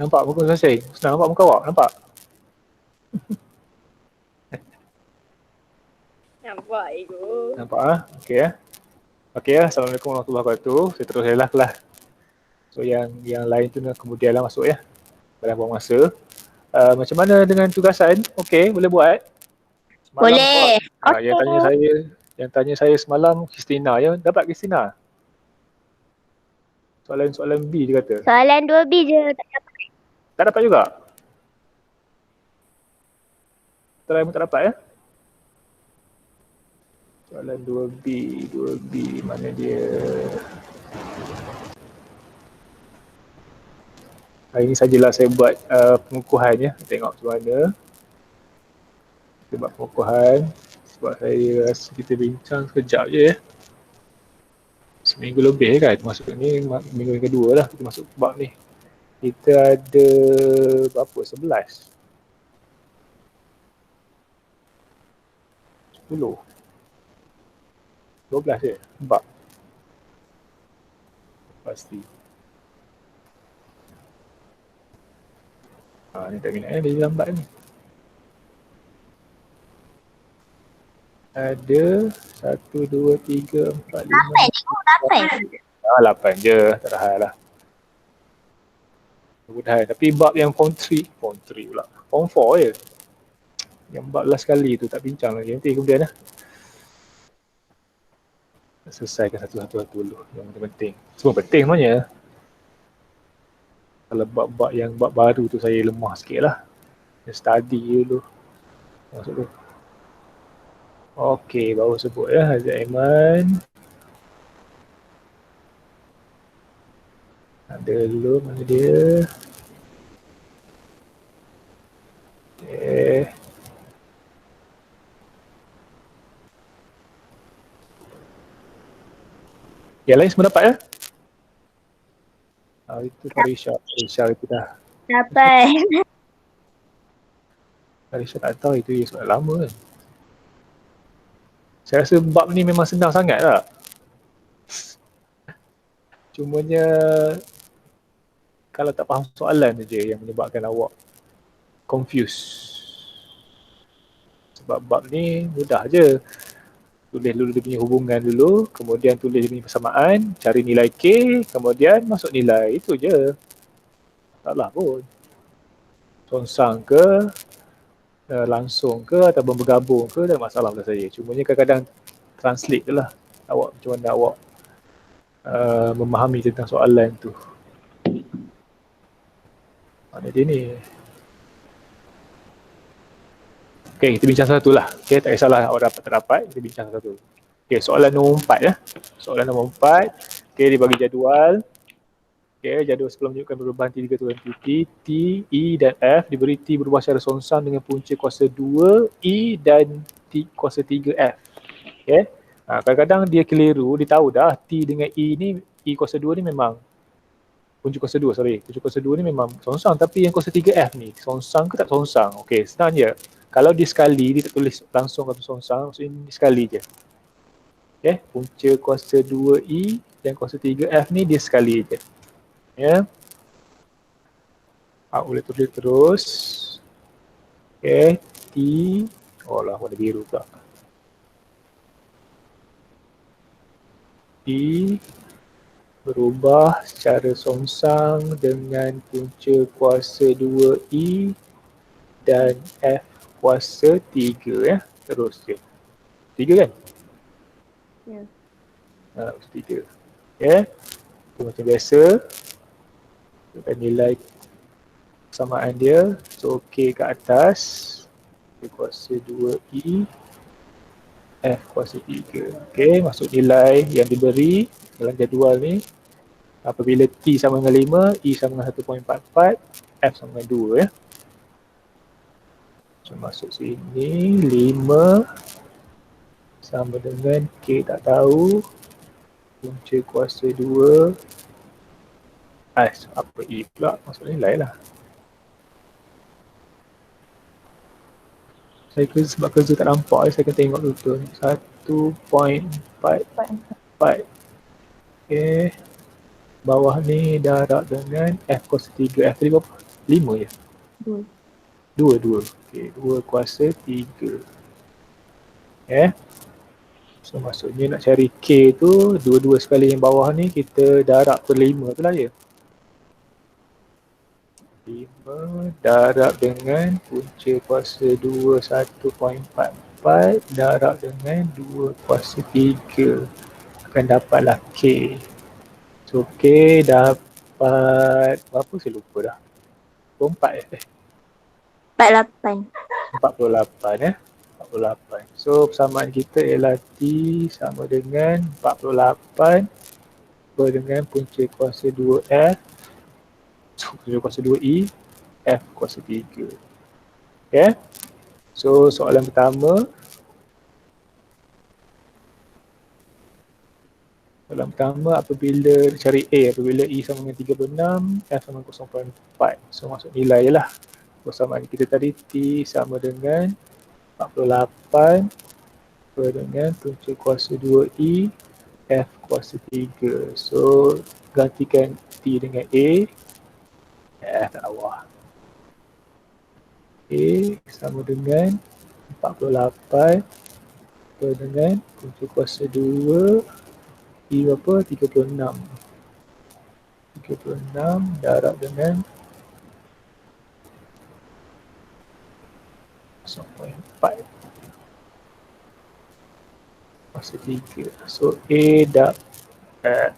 Nampak muka saya? Senang nampak muka awak? Nampak? Nampak ego. Nampak ah? Okey ya. Okey ya. Assalamualaikum warahmatullahi wabarakatuh. Saya terus lah kelas. So yang lain tu kemudian lah masuk ya. Dalam buang masa. Macam mana dengan tugasan? Okey, boleh buat? Semalam Boleh. Yang tanya saya semalam Kristina ya. Dapat Kristina? Soalan B dia kata. Soalan 2B je. Tak dapat juga? Try pun tak dapat ya? Soalan 2B mana dia? Hari ni sajalah saya buat pengukuhan ya. Tengok macam mana. Kita buat pengukuhan. Sebab saya rasa kita bincang sekejap je ya. Seminggu lebih kan masuk ni, minggu yang kedua lah kita masuk bab ni. Kita ada berapa? 11? 10? 12 je bab. Pasti. Ni tak minat dia lambat ni. Ada 1, 2, 3, 4, 5. 8 je, tak ada hal lah. Mudah. Tapi bab yang form 3 pula. Form 4 je. Yang bab last kali tu tak bincang lagi. Nanti kemudian lah. Selesaikan satu-satu dulu. Yang penting. Semua penting sebenarnya. Kalau bab-bab yang bab baru tu saya lemah sikit lah. Study dulu. Masuk tu. Okey, baru sebut ya. Hazrat Aiman. Ada dulu mana dia. Okay. Yang lain semua dapat ya? Itu Farisha itu dah. Dapat. Farisha tak tahu itu soalan lama kan. Saya rasa bab ni memang senang sangat lah. Cumanya kalau tak faham soalan je yang menyebabkan awak confused. Sebab bab ni mudah je. Tulis dulu dia punya hubungan dulu, kemudian tulis dia punya persamaan, cari nilai K, kemudian masuk nilai. Itu je. Taklah pun. Songsang ke, langsung ke, ataupun bergabung ke, tak ada masalah pada saya. Cumanya kadang-kadang translate je lah. Awak macam mana awak memahami tentang soalan tu. Mana dia ni? Okay, kita bincang satu lah. Okay, tak kisahlah awak dapat tak dapat, kita bincang satu. Okay, soalan nombor 4 ya. Soalan nombor 4. Okay, dia bagi jadual. Okay, jadual sebelum menunjukkan perubahan T3 turun T, T, E dan F diberi T berubah secara songsang dengan punca kuasa 2, E dan T kuasa 3 F. Okay. Kadang-kadang dia keliru, dia tahu dah T dengan E ni, E kuasa 2 ni memang punca kuasa 2, punca kuasa 2 ni memang songsang, tapi yang kuasa 3 F ni, songsang ke tak songsang? Okay, senang je. Kalau dia sekali, dia tak tulis langsung atau songsang, maksudnya dia sekali je. Okay, punca kuasa 2E dan kuasa 3F ni dia sekali je. Ya. Boleh tulis terus. Okay, T. Oh lah, warna biru pula. T berubah secara songsang dengan punca kuasa 2E dan F kuasa 3 ya. Terus je. 3 kan? Ya. Kuasa 3. Okay. Itu macam biasa. Kita nilai persamaan dia. So K kat atas. K kuasa 2E. F kuasa 3. Okay. Masuk nilai yang diberi dalam jadual ni. Apabila T sama dengan 5, E sama dengan 1.44, F sama dengan 2 ya. So masuk sini 5 sama dengan K tak tahu, punca kuasa 2, apa E pula, masuk nilai lah. Saya sebab kerja tak nampak, saya akan tengok betul. 1.44. Okay. Bawah ni darab dengan F kuasa 3. F tadi berapa? 5 je? Dua. 2. Okey, 2 kuasa 3. So maksudnya nak cari K tu, dua-dua sekali yang bawah ni kita darab per 5 tu lah ya. 5 darab dengan punca kuasa 2 1.44 darab dengan 2 kuasa 3 akan dapatlah K. So K dapat berapa saya lupa dah. 24 48. 48 48. So persamaan kita ialah T sama dengan 48 per dengan punca kuasa 2F punca kuasa 2E F kuasa 3. Okay. So soalan pertama, apabila cari A, apabila E sama dengan 36, F sama dengan 0.4. So masuk nilai je lah. Persamaan kita tadi T sama dengan 48 per dengan punca kuasa 2E F kuasa 3. So gantikan T dengan A, F kat bawah. A sama dengan 48 per dengan punca kuasa 2 E berapa? 36 darab dengan 0.4 kuasa 3. So A dapat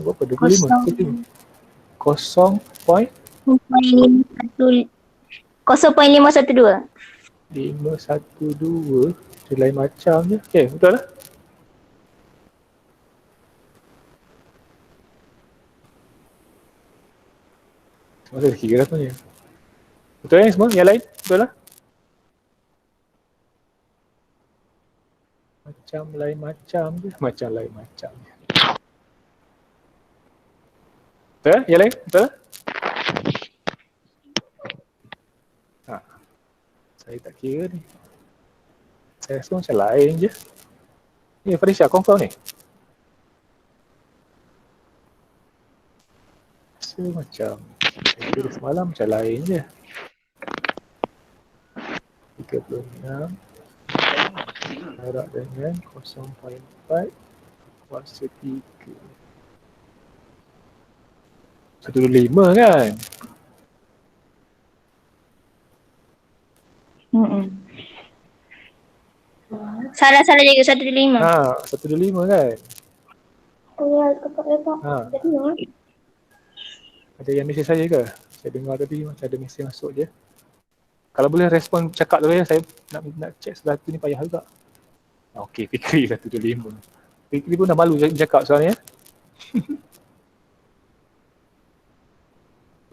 berapa? 25? 0.512. 512. Dia lain macam je. Okay, betul lah. Masa dah kira sebenarnya. Betul yang semua? Yang lain? Betul lah? Macam lain macam je. Macam lain macam je. Betul lah? Yang lain? Betul lah? Ha. Saya tak kira ni. Saya rasa macam lain je. Ni Farisha, confirm ni? Rasa macam saya kira semalam macam lain je. 36 darab dengan 0.4 kuasa 3. 125 kan? Salah jaga 125. Ha, 125 kan? Ha. Ada yang mesej saya ke? Saya dengar tadi macam ada mesej masuk je. Kalau boleh respon cakap tu ya, saya nak check sebelah tu ni payah juga. Okey, Fikri 125. Fikri pun dah malu cakap soalnya.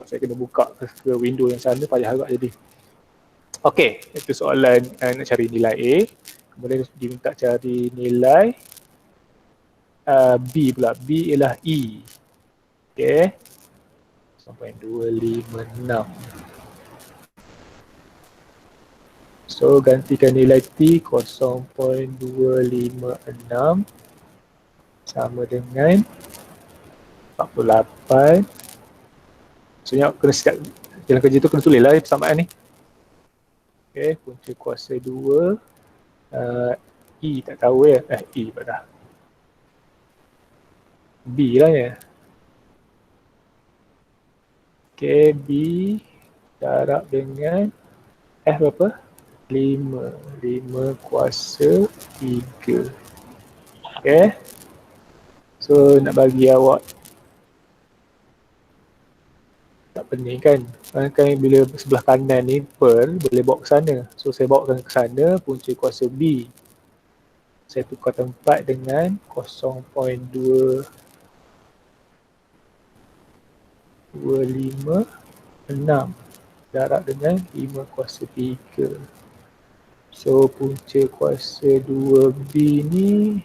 Saya kena buka ke window yang sana, payah agak jadi. Okey, itu soalan nak cari nilai A. Kemudian diminta cari nilai B pula. B ialah E. Okey. 0.256. So gantikan nilai T 0.256 sama dengan 48. Maksudnya kena siap dalam kerja tu kena tulis lah persamaan ni. Okay, punca kuasa 2 E tak tahu ya. E pada B lah ya. Okay, B darab dengan F berapa? 5 kuasa 3. Okay. So nak bagi awak tak pening kan? Kan bila sebelah kanan ni per boleh bawa ke sana. So saya bawakan ke sana punca kuasa B. Saya tukar tempat dengan 0.256 darab dengan 5 kuasa 3. So punca kuasa 2B ni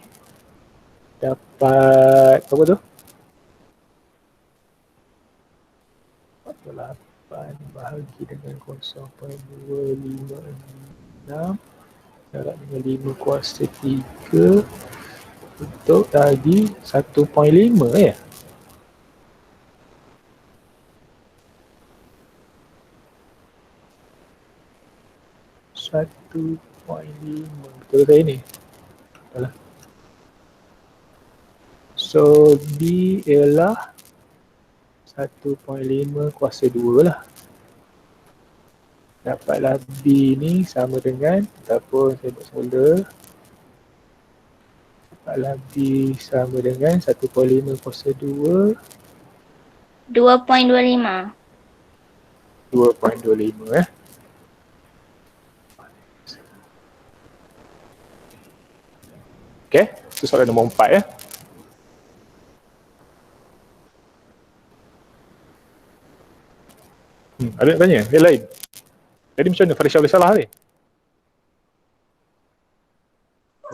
dapat apa tu? 48 bahagi dengan 0.256 darab dengan 5 kuasa 3 untuk bagi 1.5 ya. Satu poin lima. Betul ke ini? Betul lah. So B ialah 1.5 kuasa 2 lah. Dapatlah B ni sama dengan, ataupun saya buat semula. Dapatlah B sama dengan 1.5 kuasa 2. 2.25. 2.25 eh. Okay, itu soalan nombor 4 ya. Ada nak tanya? Yang lain? Jadi macam mana Farisha boleh salah ni?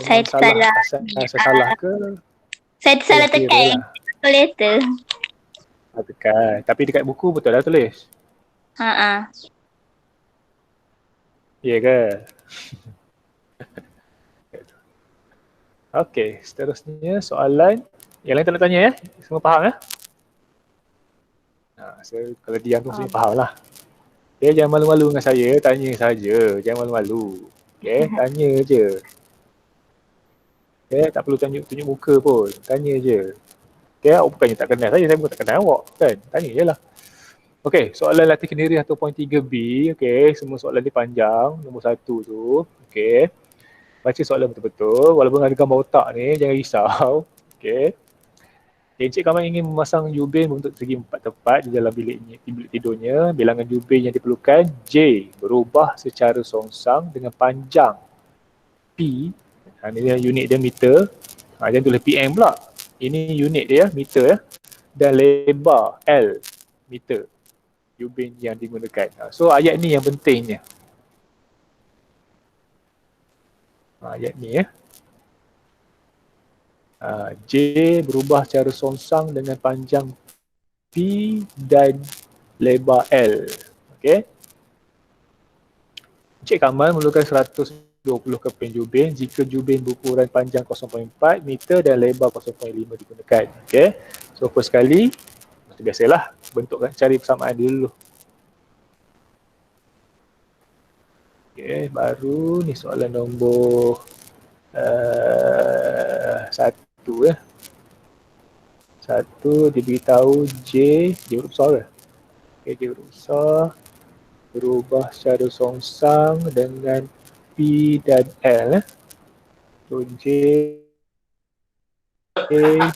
Saya tersalah. Saya salah ke? Saya tersalah Saya kira tekan calculator. Tekan. Tapi dekat buku betul dah tulis? Ha. Ya ke? Okey, seterusnya soalan yang lain tak nak tanya ya? Semua faham ya? Saya kalau diam tu mesti faham lah. Okay, jangan malu-malu dengan saya, tanya saja. Jangan malu-malu. Okay, tanya je. Okay, tak perlu tunjuk muka pun. Tanya je. Okay, awak bukannya tak kenal saya pun tak kenal awak. Kan? Tanya je lah. Okay, soalan latih kendiri atau poin 3B. Okay, semua soalan ni panjang. Nombor 1 tu. Okay. Baca soalan betul-betul. Walaupun ada gambar otak ni, jangan risau. Okay. Encik Kamal ingin memasang jubin berbentuk segi 4 tepat di dalam bilik tidurnya. Bilangan jubin yang diperlukan J berubah secara songsang dengan panjang P. Ini unit dia meter. Jangan tulis PM pula. Ini unit dia meter ya. Dan lebar L meter jubin yang digunakan. So ayat ni yang pentingnya. Ayat ni ya. J berubah secara songsang dengan panjang P dan lebar L. Okey. Encik Kamal memerlukan 120 keping jubin jika jubin berukuran panjang 0.4 meter dan lebar 0.5 digunakan. Okey. So first sekali, macam biasalah, bentukkan cari persamaan dulu. Okey, baru ni soalan nombor 1 ya. 1 diberitahu J dia huruf besar ke? Okey, dia huruf besar berubah secara songsang dengan P dan L. So J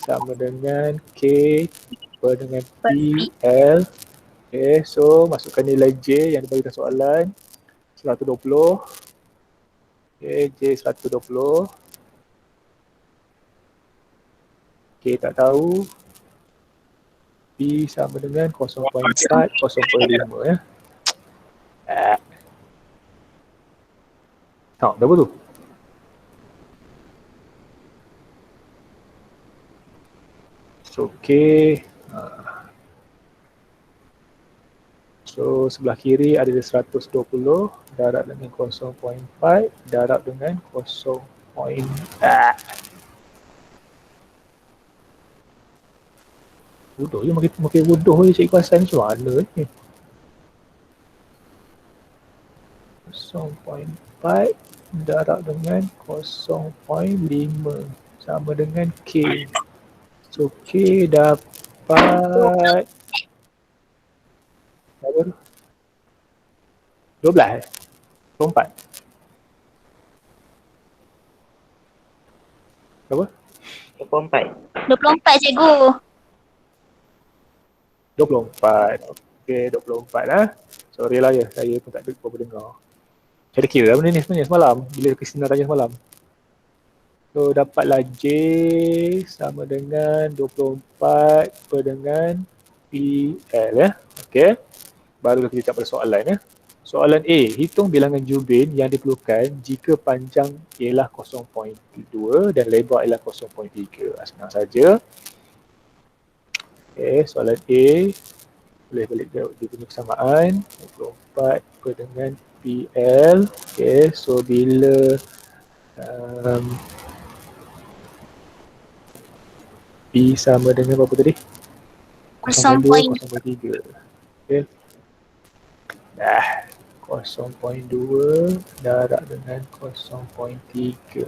sama dengan K dengan P, L. Okay, so masukkan nilai J yang diberikan soalan 120. Okay, J 120. K tak tahu. P sama dengan 0.4, 0.5 ya. Berapa tu? So, K. So, sebelah kiri ada 120 darab dengan 0.4 darab dengan 0. Bodoh je, makin bodoh je cik kuasan macam mana ni. 0.4 darab dengan 0.5 sama dengan K. So, K dapat berapa tu? 12 24. Berapa? 24 cikgu. 24. Okey, 24 lah. Sorry lah ya, saya pun tak ada apa dengar. Saya dah kira lah benda ni sebenarnya semalam, bila Christina tanya semalam. So, dapatlah J sama dengan 24 per dengan PL ya. Okey. Barulah kita tak pada soalan ya. Soalan A, hitung bilangan jubin yang diperlukan jika panjang ialah 0.2 dan lebar ialah 0.3. Senang saja. Okey, soalan A. Boleh balik dia punya kesamaan. 24 per dengan PL. Okey, so bila P sama dengan berapa tadi? 0.2, 0.2. 0.3. Okay. Dah. 0.2 darab dengan 0.3.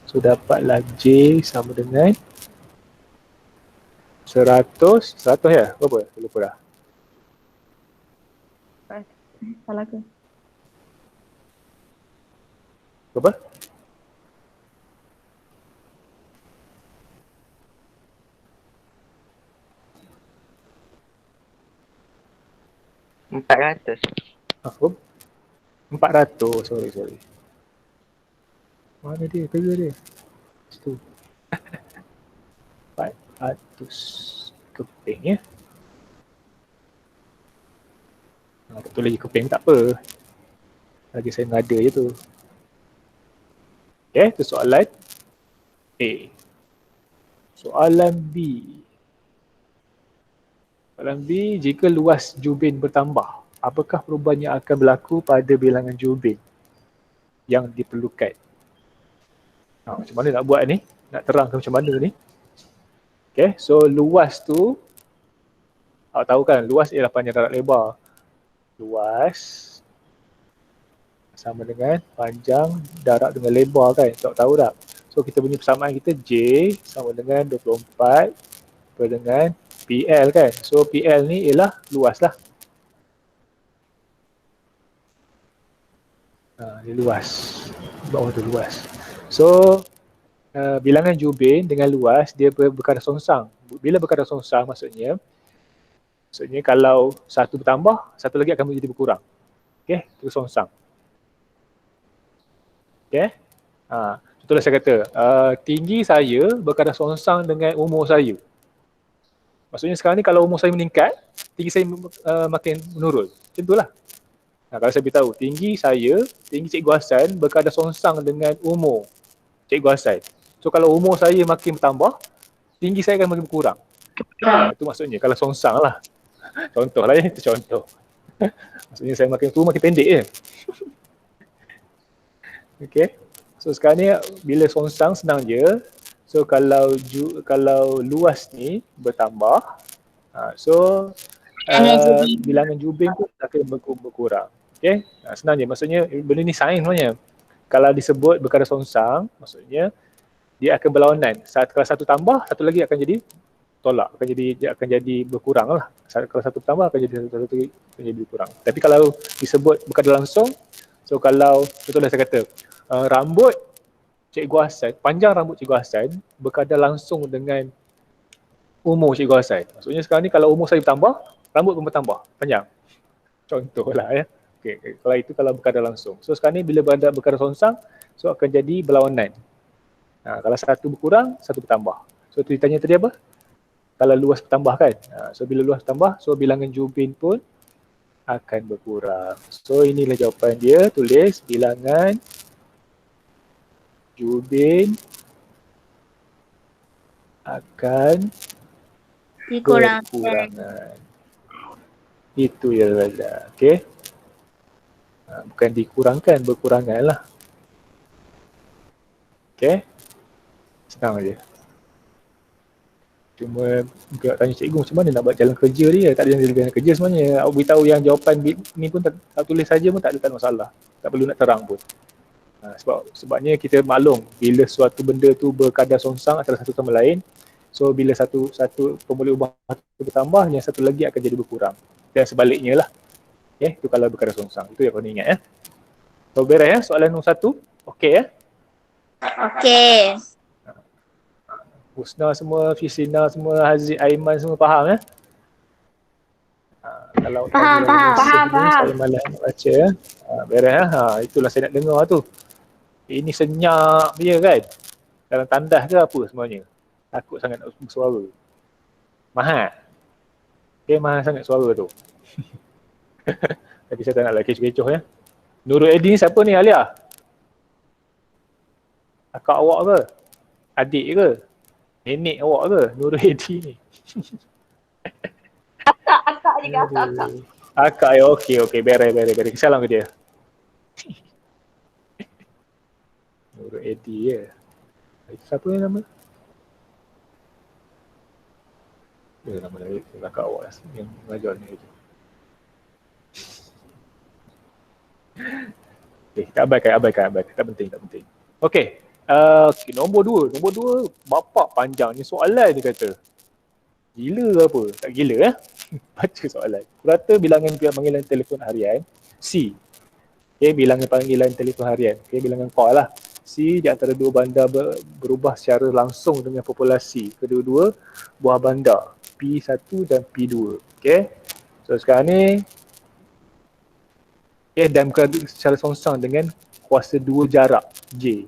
So dapatlah J sama dengan 100 ya? Berapa? Lupa dah. Salah ke? Berapa? RM400. Apa? 400. Sorry. Mana dia? Kerja dia. Situ. 400 keping ya. Tak tulis lagi keping tak apa. Lagi saya ngada je tu. Okay, tu soalan A. Soalan B. Soalan B, jika luas jubin bertambah, apakah perubahan yang akan berlaku pada bilangan jubin yang diperlukan? Macam mana nak buat ni? Nak terangkan macam mana ni? Okay, so luas tu, awak tahu kan, luas ialah panjang darab lebar. Luas sama dengan panjang darab dengan lebar kan, awak tahu tak? So kita punya persamaan kita J sama dengan 24 per dengan PL kan. So PL ni ialah luas lah. Dia luas. Bawah tu luas. So bilangan jubin dengan luas dia berkadar songsang. Bila berkadar songsang maksudnya kalau satu bertambah, satu lagi akan menjadi berkurang. Okey, itu songsang. Okey. Contohlah saya kata, tinggi saya berkadar songsang dengan umur saya. Maksudnya sekarang ni kalau umur saya meningkat, tinggi saya makin menurun. Macam itulah. Kalau saya beritahu, tinggi Cikgu Hassan berkadar songsang dengan umur Cikgu Hassan. So kalau umur saya makin bertambah, tinggi saya akan makin berkurang. Itu maksudnya kalau songsang lah. Contoh lah ya, itu contoh. Maksudnya saya makin tua makin pendek je. Okay. So sekarang ni bila songsang senang je. So kalau luas ni bertambah, so bilangan jubin pun akan berkurang. Okay. Senang je. Maksudnya benda ni sains sebenarnya. Kalau disebut berkadar songsang, maksudnya dia akan berlawanan. Kalau satu tambah, satu lagi akan jadi tolak, akan jadi berkurang lah. Kalau satu tambah akan jadi satu lagi akan jadi berkurang. Tapi kalau disebut berkadar langsung, so kalau contohlah saya kata rambut Cikgu Hassan, panjang rambut Cikgu Hassan berkadar langsung dengan umur Cikgu Hassan. Maksudnya sekarang ni kalau umur saya bertambah, rambut pun bertambah panjang. Contohlah ya. Okay. Kalau berkadar langsung. So sekarang ni bila berkadar songsang, so akan jadi berlawanan. Kalau satu berkurang, satu bertambah. So tu ditanya tadi apa? Kalau luas bertambah kan. So bila luas bertambah, so bilangan jubin pun akan berkurang. So inilah jawapan dia. Tulis bilangan jubin akan berkurangan. Itu ya Raza. Okay. Bukan dikurangkan, berkurangan lah. Okay. Senang aja. Cuma tanya cikgu macam mana nak buat jalan kerja dia. Tak ada jalan kerja sebenarnya. Awak beritahu yang jawapan ni pun tak tulis saja pun tak ada masalah. Tak perlu nak terang pun. Sebabnya kita maklum bila suatu benda tu berkadar songsang antara satu sama lain. So bila satu formula ubah bertambah, yang satu lagi akan jadi berkurang. Dan sebaliknya lah. Okay, itu kalau berkadar songsang. Itu yang kau ingat ya. So beres ya soalan nombor 1. Okey ya. Okey. Husna semua, Fisina semua, Haziq, Aiman semua faham ya? Kalau Faham. Saya malas nak baca ya. Beres ya. Itulah saya nak dengar tu. Ini senyap dia kan? Dalam tandas ke apa sebenarnya? Takut sangat nak bersuara. Mahal. Okay, mahal sangat suara tu. Tapi saya tak nak lagi kecoh-kecoh ya. Nurul Edi ni siapa ni Alia? Akak awak ke? Adik ke? Nenek awak ke? Nurul Edi ni. Akak juga akak. Akak ya, okey. Beres. Salam ke dia. Nurul Edi ya. Siapa ni nama? Nama dari belakang awak lah, yang mengajar ni. Okay, kita abaikan. Tak penting. Okay. Nombor dua, bapak panjang ni soalan dia kata. Gila ke apa? Tak gila Baca soalan. Purata bilangan panggilan telefon harian C. Okay, bilangan panggilan telefon harian. Okay, bilangan call lah. C di antara dua bandar berubah secara langsung dengan populasi kedua-dua buah bandar P1 dan P2. Okay. So sekarang ni dan secara songsang dengan kuasa 2 jarak J.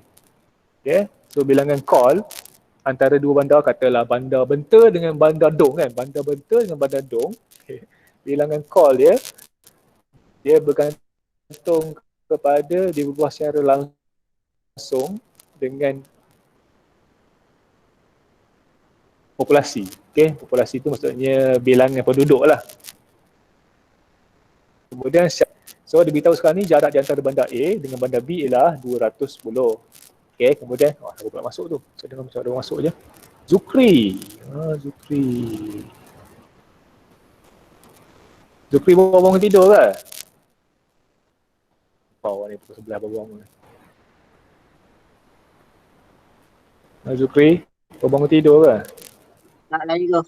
Okay. So bilangan call antara dua bandar, katalah bandar Benta dengan bandar Dong kan. Bandar Benta dengan bandar Dong. Okay. Bilangan call dia bergantung kepada dia berubah secara langsung dengan populasi. Okay. Populasi itu maksudnya bilangan penduduk lah. Kemudian so diberitahu sekarang ni jarak di antara bandar A dengan bandar B ialah 210. Okay, kemudian aku pula masuk tu. So dengan macam ada masuk je. Zukri bawa bangun tidur ke? Awak ni pukul 11 baru bangun. Zukri, bawa bangun tidur ke? Tak lah juga.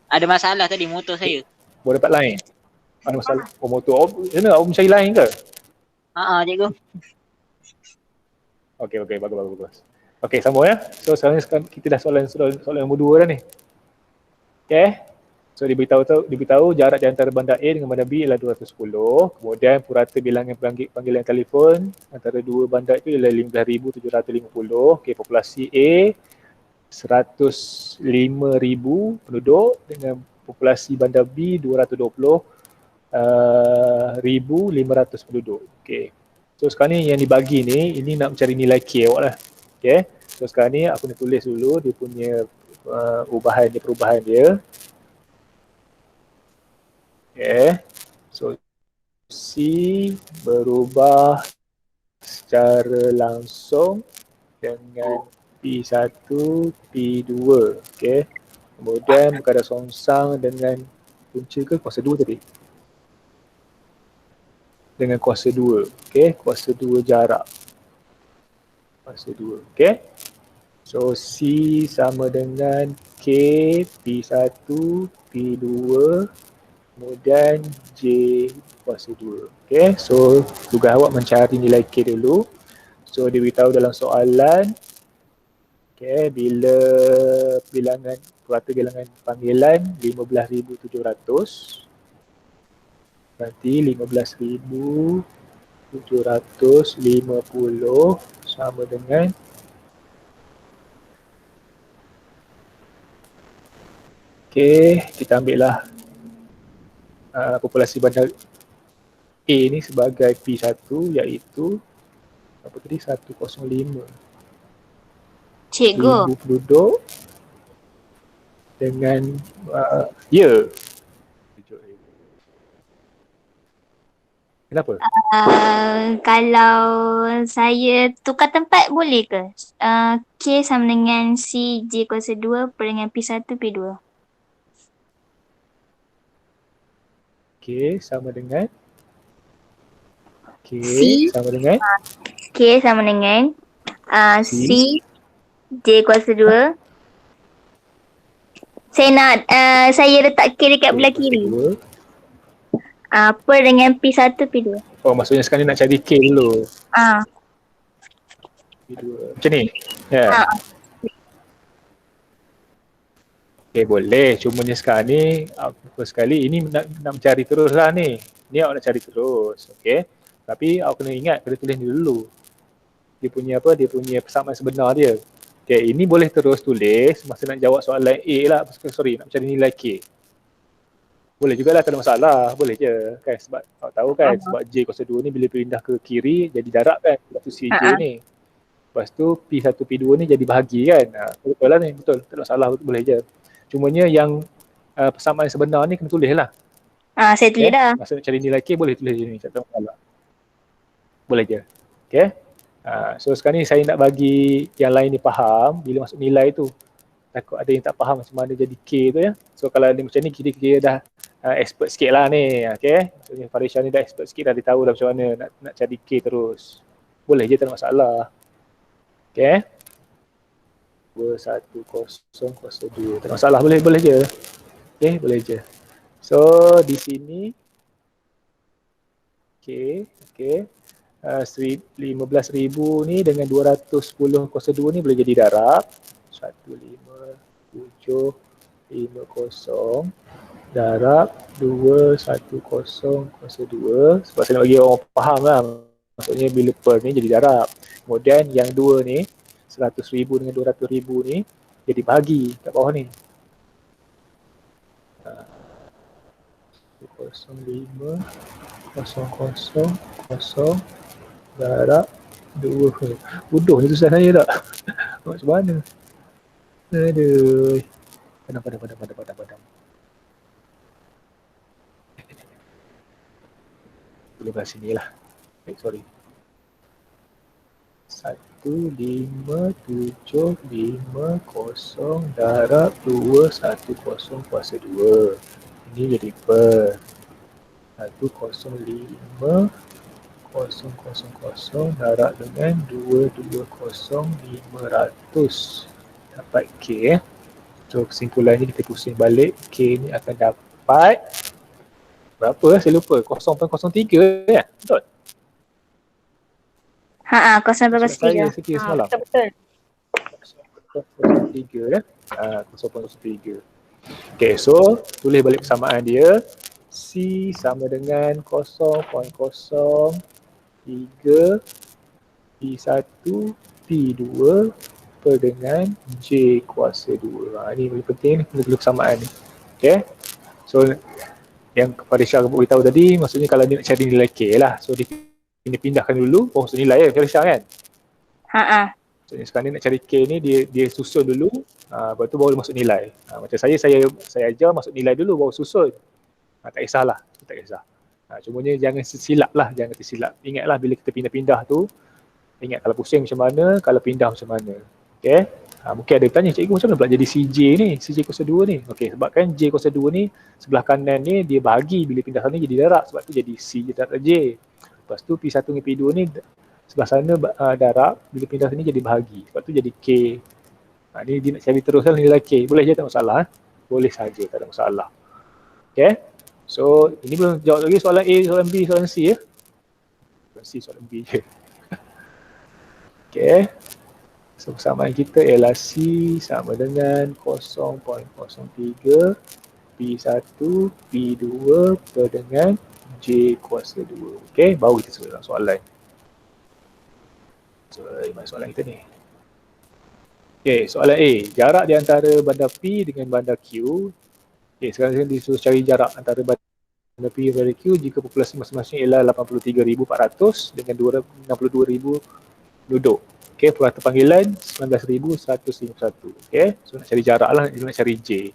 Ada masalah tadi motor saya. Boleh dapat lain? Ada masalah? Motor. Awak mencari lain ke? Cikgu. Okey, bagus. Okey, sambung ya. So sekarang kita dah soalan nombor 2 dah ni. Okey. So diberitahu jarak di antara bandar A dengan bandar B ialah 210. Kemudian purata bilangan panggilan telefon antara dua bandar itu ialah 15,750. Okey, populasi A 105,000 penduduk dengan populasi bandar B 220,500 penduduk. Okey. So sekarang ni yang dibagi ni, ini nak mencari nilai K awak lah. Okay. So sekarang ni aku nak tulis dulu dia punya perubahan dia. Okay. So C berubah secara langsung dengan P1, P2. Okay. Kemudian berkadar songsang dengan punca ke kuasa 2 tadi? Dengan kuasa 2. Okay, kuasa 2 jarak. Kuasa 2. Okay. So C sama dengan K, P1, P2, kemudian J kuasa 2. Okay, so tugas awak mencari nilai K dulu. So diberitahu dalam soalan, okay, bila purata bilangan panggilan 15,700. Berarti 15,750 sama dengan kita ambil lah populasi bandar A ni sebagai P1 iaitu apa tadi 105 Cikgu. 1,000 penduduk dengan Kenapa? Kalau saya tukar tempat boleh ke? K sama dengan C J kuasa 2 per dengan P1 P2. K sama dengan C C J kuasa 2. Saya letak K dekat belah kiri. Per dengan P1 P2. Oh, maksudnya sekarang ni nak cari K dulu. P2. Macam ni? Ya. Okay, boleh. Cumanya sekarang ni, first sekali, ini nak mencari terus lah ni. Ni awak nak cari terus. Okay. Tapi awak kena ingat, kena tulis ni dulu. Dia punya persamaan sebenar dia. Okay, ini boleh terus tulis masa nak jawab soalan A lah. Sorry, nak mencari nilai K. Boleh jugalah, tak ada masalah. Boleh je. Kan? Sebab awak tahu kan, sebab J kuasa 2 ni bila pindah ke kiri, jadi darab kan. Sebab tu CJ ni. Lepas tu P1, P2 ni jadi bahagi kan. Betul lah ni, betul. Tak ada masalah, boleh je. Cumanya yang persamaan sebenar ni kena tulis lah. Saya tulis dah. Masa nak cari nilai K, boleh tulis je ni. Tak ada masalah. Boleh je. Okay. So sekarang ni saya nak bagi yang lain ni faham bila masuk nilai tu. takut ada yang tak faham macam mana jadi K tu ya. So kalau dia macam ni kita kira dah expert sikit lah ni. Okay. Maksudnya Farisha ni dah expert sikit dah, dia tahu dah macam mana nak cari K terus. Boleh je, tak ada masalah. Okay. 2, 1, 0, 2. Tak ada masalah, boleh je. Okay, boleh je. So di sini okay. 15,000 ni dengan 210 kuasa 2 ni boleh jadi darab 15,750 darab 210 kuasa 2. Sebab saya nak bagi orang faham lah, maksudnya bila per ni jadi darab. Kemudian yang 2 ni 100,000 dengan 200,000 ni jadi bahagi kat bawah ni. 05 000 darab 2. Bodoh ni susah saya tak? Macam mana? Aduh. Padam. Boleh bahas sini lah. Sorry. 15,750 darab 210 kuasa 2. Ini jadi per 105,000 darab dengan 220,500 dapat K. So kesimpulannya kita pusing balik, K ni akan dapat berapa? Saya lupa, 0.03 ya? Betul? Ha, 0.03. Saya kira semalam. Betul. 0.03 ya? 0.03. Okay, so tulis balik persamaan dia. C sama dengan 0.03 P1 P2 per dengan J kuasa 2. Ini paling penting ni, kena persamaan ni. Okay. So yang Farisha beritahu tadi, maksudnya kalau dia nak cari nilai K lah. So dia pindahkan dulu, so nilai Farisha kan? So sekarang ni nak cari K ni, dia susun dulu, lepas tu baru masuk nilai. Macam saya ajar masuk nilai dulu baru susun. Tak kisahlah, tak kisah. Cumanya jangan silap lah, jangan tersilap. Ingatlah bila kita pindah-pindah tu, ingat kalau pusing macam mana, kalau pindah macam mana. Okay. Mungkin ada tanya, cikgu macam mana pula jadi CJ ni, CJ kuasa 2 ni? Okay, sebab kan J kuasa 2 ni, sebelah kanan ni dia bahagi, bila pindah sana jadi darab, sebab tu jadi C darab J. Lepas tu P1 dengan P2 ni, sebelah sana darab, bila pindah sini jadi bahagi, sebab tu jadi K. Ni dia nak cari teruskan nilai K, boleh je, tak masalah. Boleh saja, tak ada masalah. Okay. So, ini belum jawab lagi soalan A, soalan B, soalan C ya. Soalan C, soalan B je. Okay. So, persamaan kita ialah C sama dengan 0.03 P1, P2 per dengan J kuasa 2. Okay, baru kita selesai soalan. So, mana soalan kita ni? Okay, soalan A. Jarak di antara bandar P dengan bandar Q. Okay, sekarang disuruh cari jarak antara bandar P dan bandar Q jika populasi masing-masing ialah 83,400 dengan 62,000 penduduk. Okay, purata panggilan 19,151. Okay, so nak cari jarak lah, nak cari J.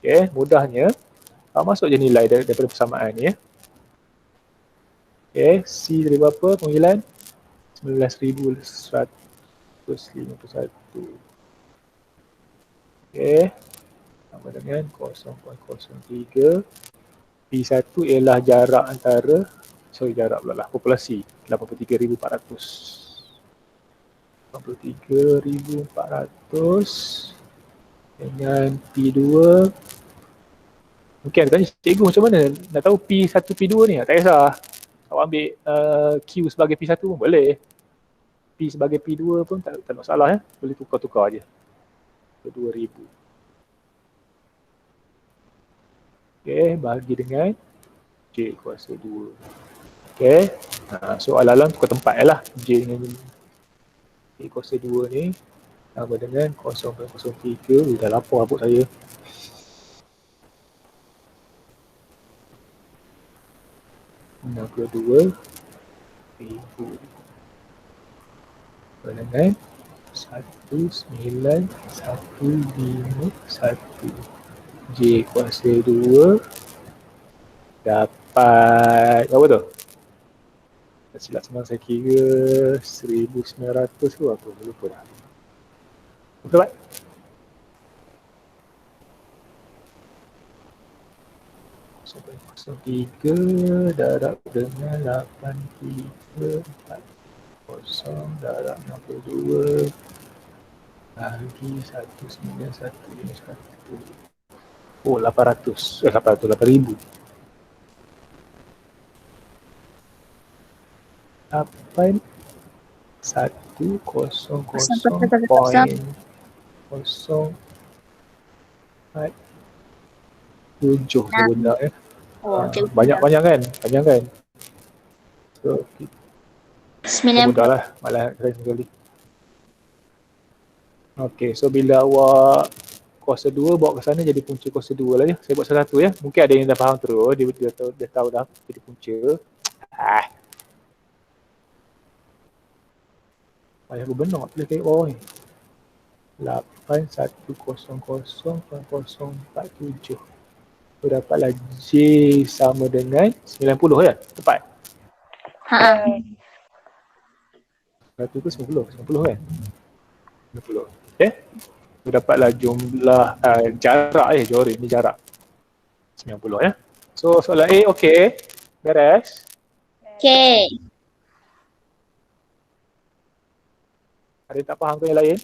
Okay, mudahnya masuk je nilai daripada persamaan ni ya. Okay, C dari berapa panggilan? 19,151. Okay, sama dengan 0.03. P1 ialah jarak antara, jarak pula lah, populasi 83,400. 83,400 dengan P2. Mungkin ada tanya, cikgu macam mana nak tahu P1, P2 ni? Tak kisah. Awak ambil Q sebagai P1 pun boleh. P sebagai P2 pun tak masalah ya. Boleh tukar-tukar je. 2,000. Okay, bahagi dengan J kuasa 2. Okay, so alam-alam tukar tempat lah. J dengan J kuasa 2 ni sama dengan 0.03. Dah lapar rambut saya. RM62,000 dengan 19,151. J kuasa 2 dapat apa tu? Tak silap semalam saya kira 1,900 ke apa, lupa dah. Betul tak? 0.03 darab dengan 8340 darab 62 bagi 19151. Oh, 800. 8,000. 8 1 0 0 point 0 7 sebenarnya ya. Oh, cikgu. Banyak-banyak kan? Panjang kan? So, kita 90. mudah lah. Malah keren sekali. Okay, so bila awak kuasa 2 bawa ke sana jadi punca kuasa 2 lah ya. Saya buat satu ya. Mungkin ada yang dah faham terus. Dia tahu dah jadi punca. Payah aku benar pilih kayak bawah ni. 8100.047. So dapatlah J sama dengan 90 ya? Tepat? Ha. 100 tu 90 kan? 90. Okay? So dapatlah jumlah jarak Johor ni jarak 90 ya. So soalan A okey. Beres. Okay. Ada yang tak faham ke yang lain?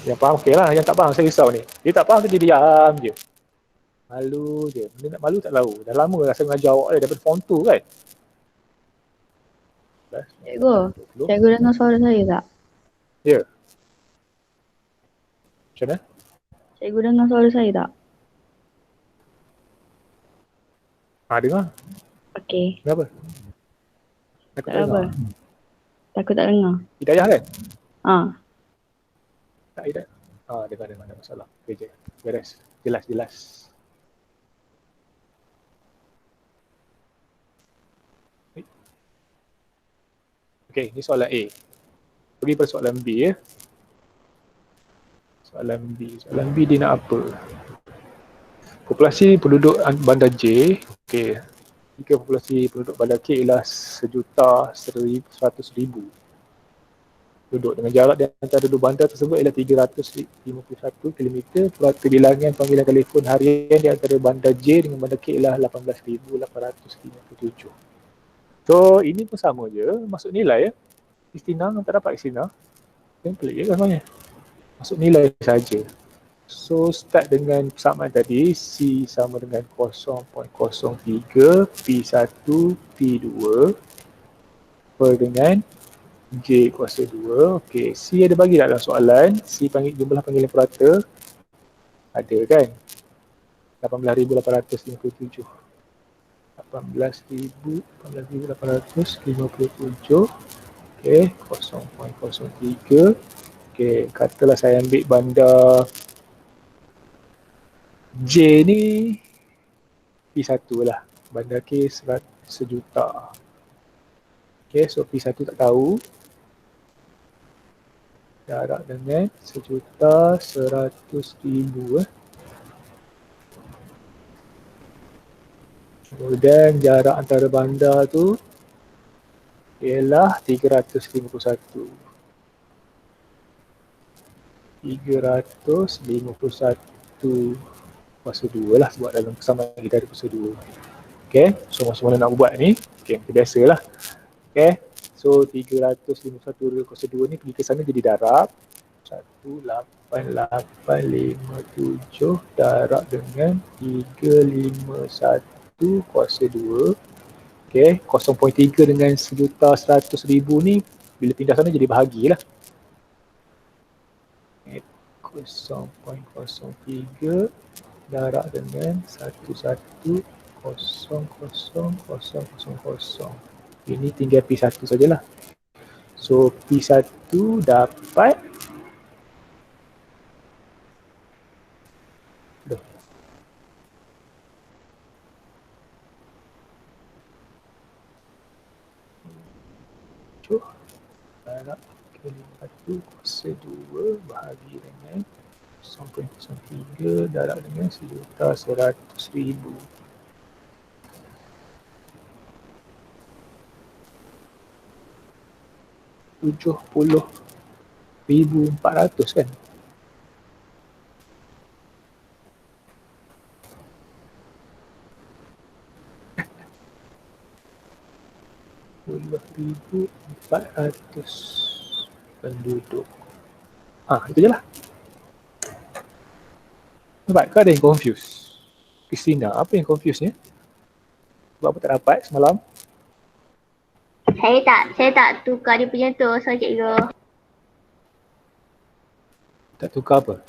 Yang faham okey lah. Yang tak faham saya risau ni. Dia tak faham tu dia diam je. Malu je. Benda nak malu tak tahu. Dah lama rasa mengajar awak daripada form 2 kan? Cikgu dengar suara saya tak? Ya. Macam mana? Cikgu dengar suara saya tak? Dengar. Okey, Kenapa? Takut tak apa. Takut tak dengar. Hidayah kan? Tak Hidayah. Dengar ada masalah. Okay je. Beres. Jelas. Okay, ni soalan A. Pergi pada soalan B ya. Soalan B dia nak apa? Populasi penduduk bandar J, okey. Jika populasi penduduk bandar K ialah 1,100,000 penduduk dengan jarak di antara dua bandar tersebut ialah 351 km. Purata bilangan panggilan telefon harian di antara bandar J dengan bandar K ialah 18,857. So ini pun sama je, masuk nilai ya. Istina tak dapat istina. Yang pelik je sebenarnya. Masuk nilai saja. So start dengan persamaan tadi, C sama dengan 0.03 P1 P2 per dengan J kuasa 2. Okey, C ada bagi tak dalam soalan? C panggil jumlah panggilan purata. Ada kan? 18,857. 18,857. Okey, 0.03. Okey, katalah saya ambil bandar J ni P1 lah. Bandar K 1 juta. Okey, so P1 tak tahu. Jarak dengan 1,100,000 Kemudian jarak antara bandar tu ialah 351. 351 kuasa 2 lah sebab dalam persamaan kita ada kuasa 2. Okay, so macam mana nak buat ni? Okay, biasalah. Okay, so 351 kuasa 2 ni pergi ke sana jadi darab 18857 darab dengan 351 kuasa 2. Okay, 0.3 dengan 1,100,000 ni bila pindah sana jadi bahagilah. 0.03 darab dengan 11,000,000. Ini tinggal P1 sajalah. So P1 dapat darab K1 kuasa 2 bahagi dengan 0.03 darab dengan 1,100,000. 70,400 kan? 10,400 penduduk. Itu je lah. Nampak ke ada yang confuse? Christina, apa yang confuse ni? Sebab apa tak dapat semalam? Saya tak tukar dia punya tu, so cikgu. Tak tukar apa?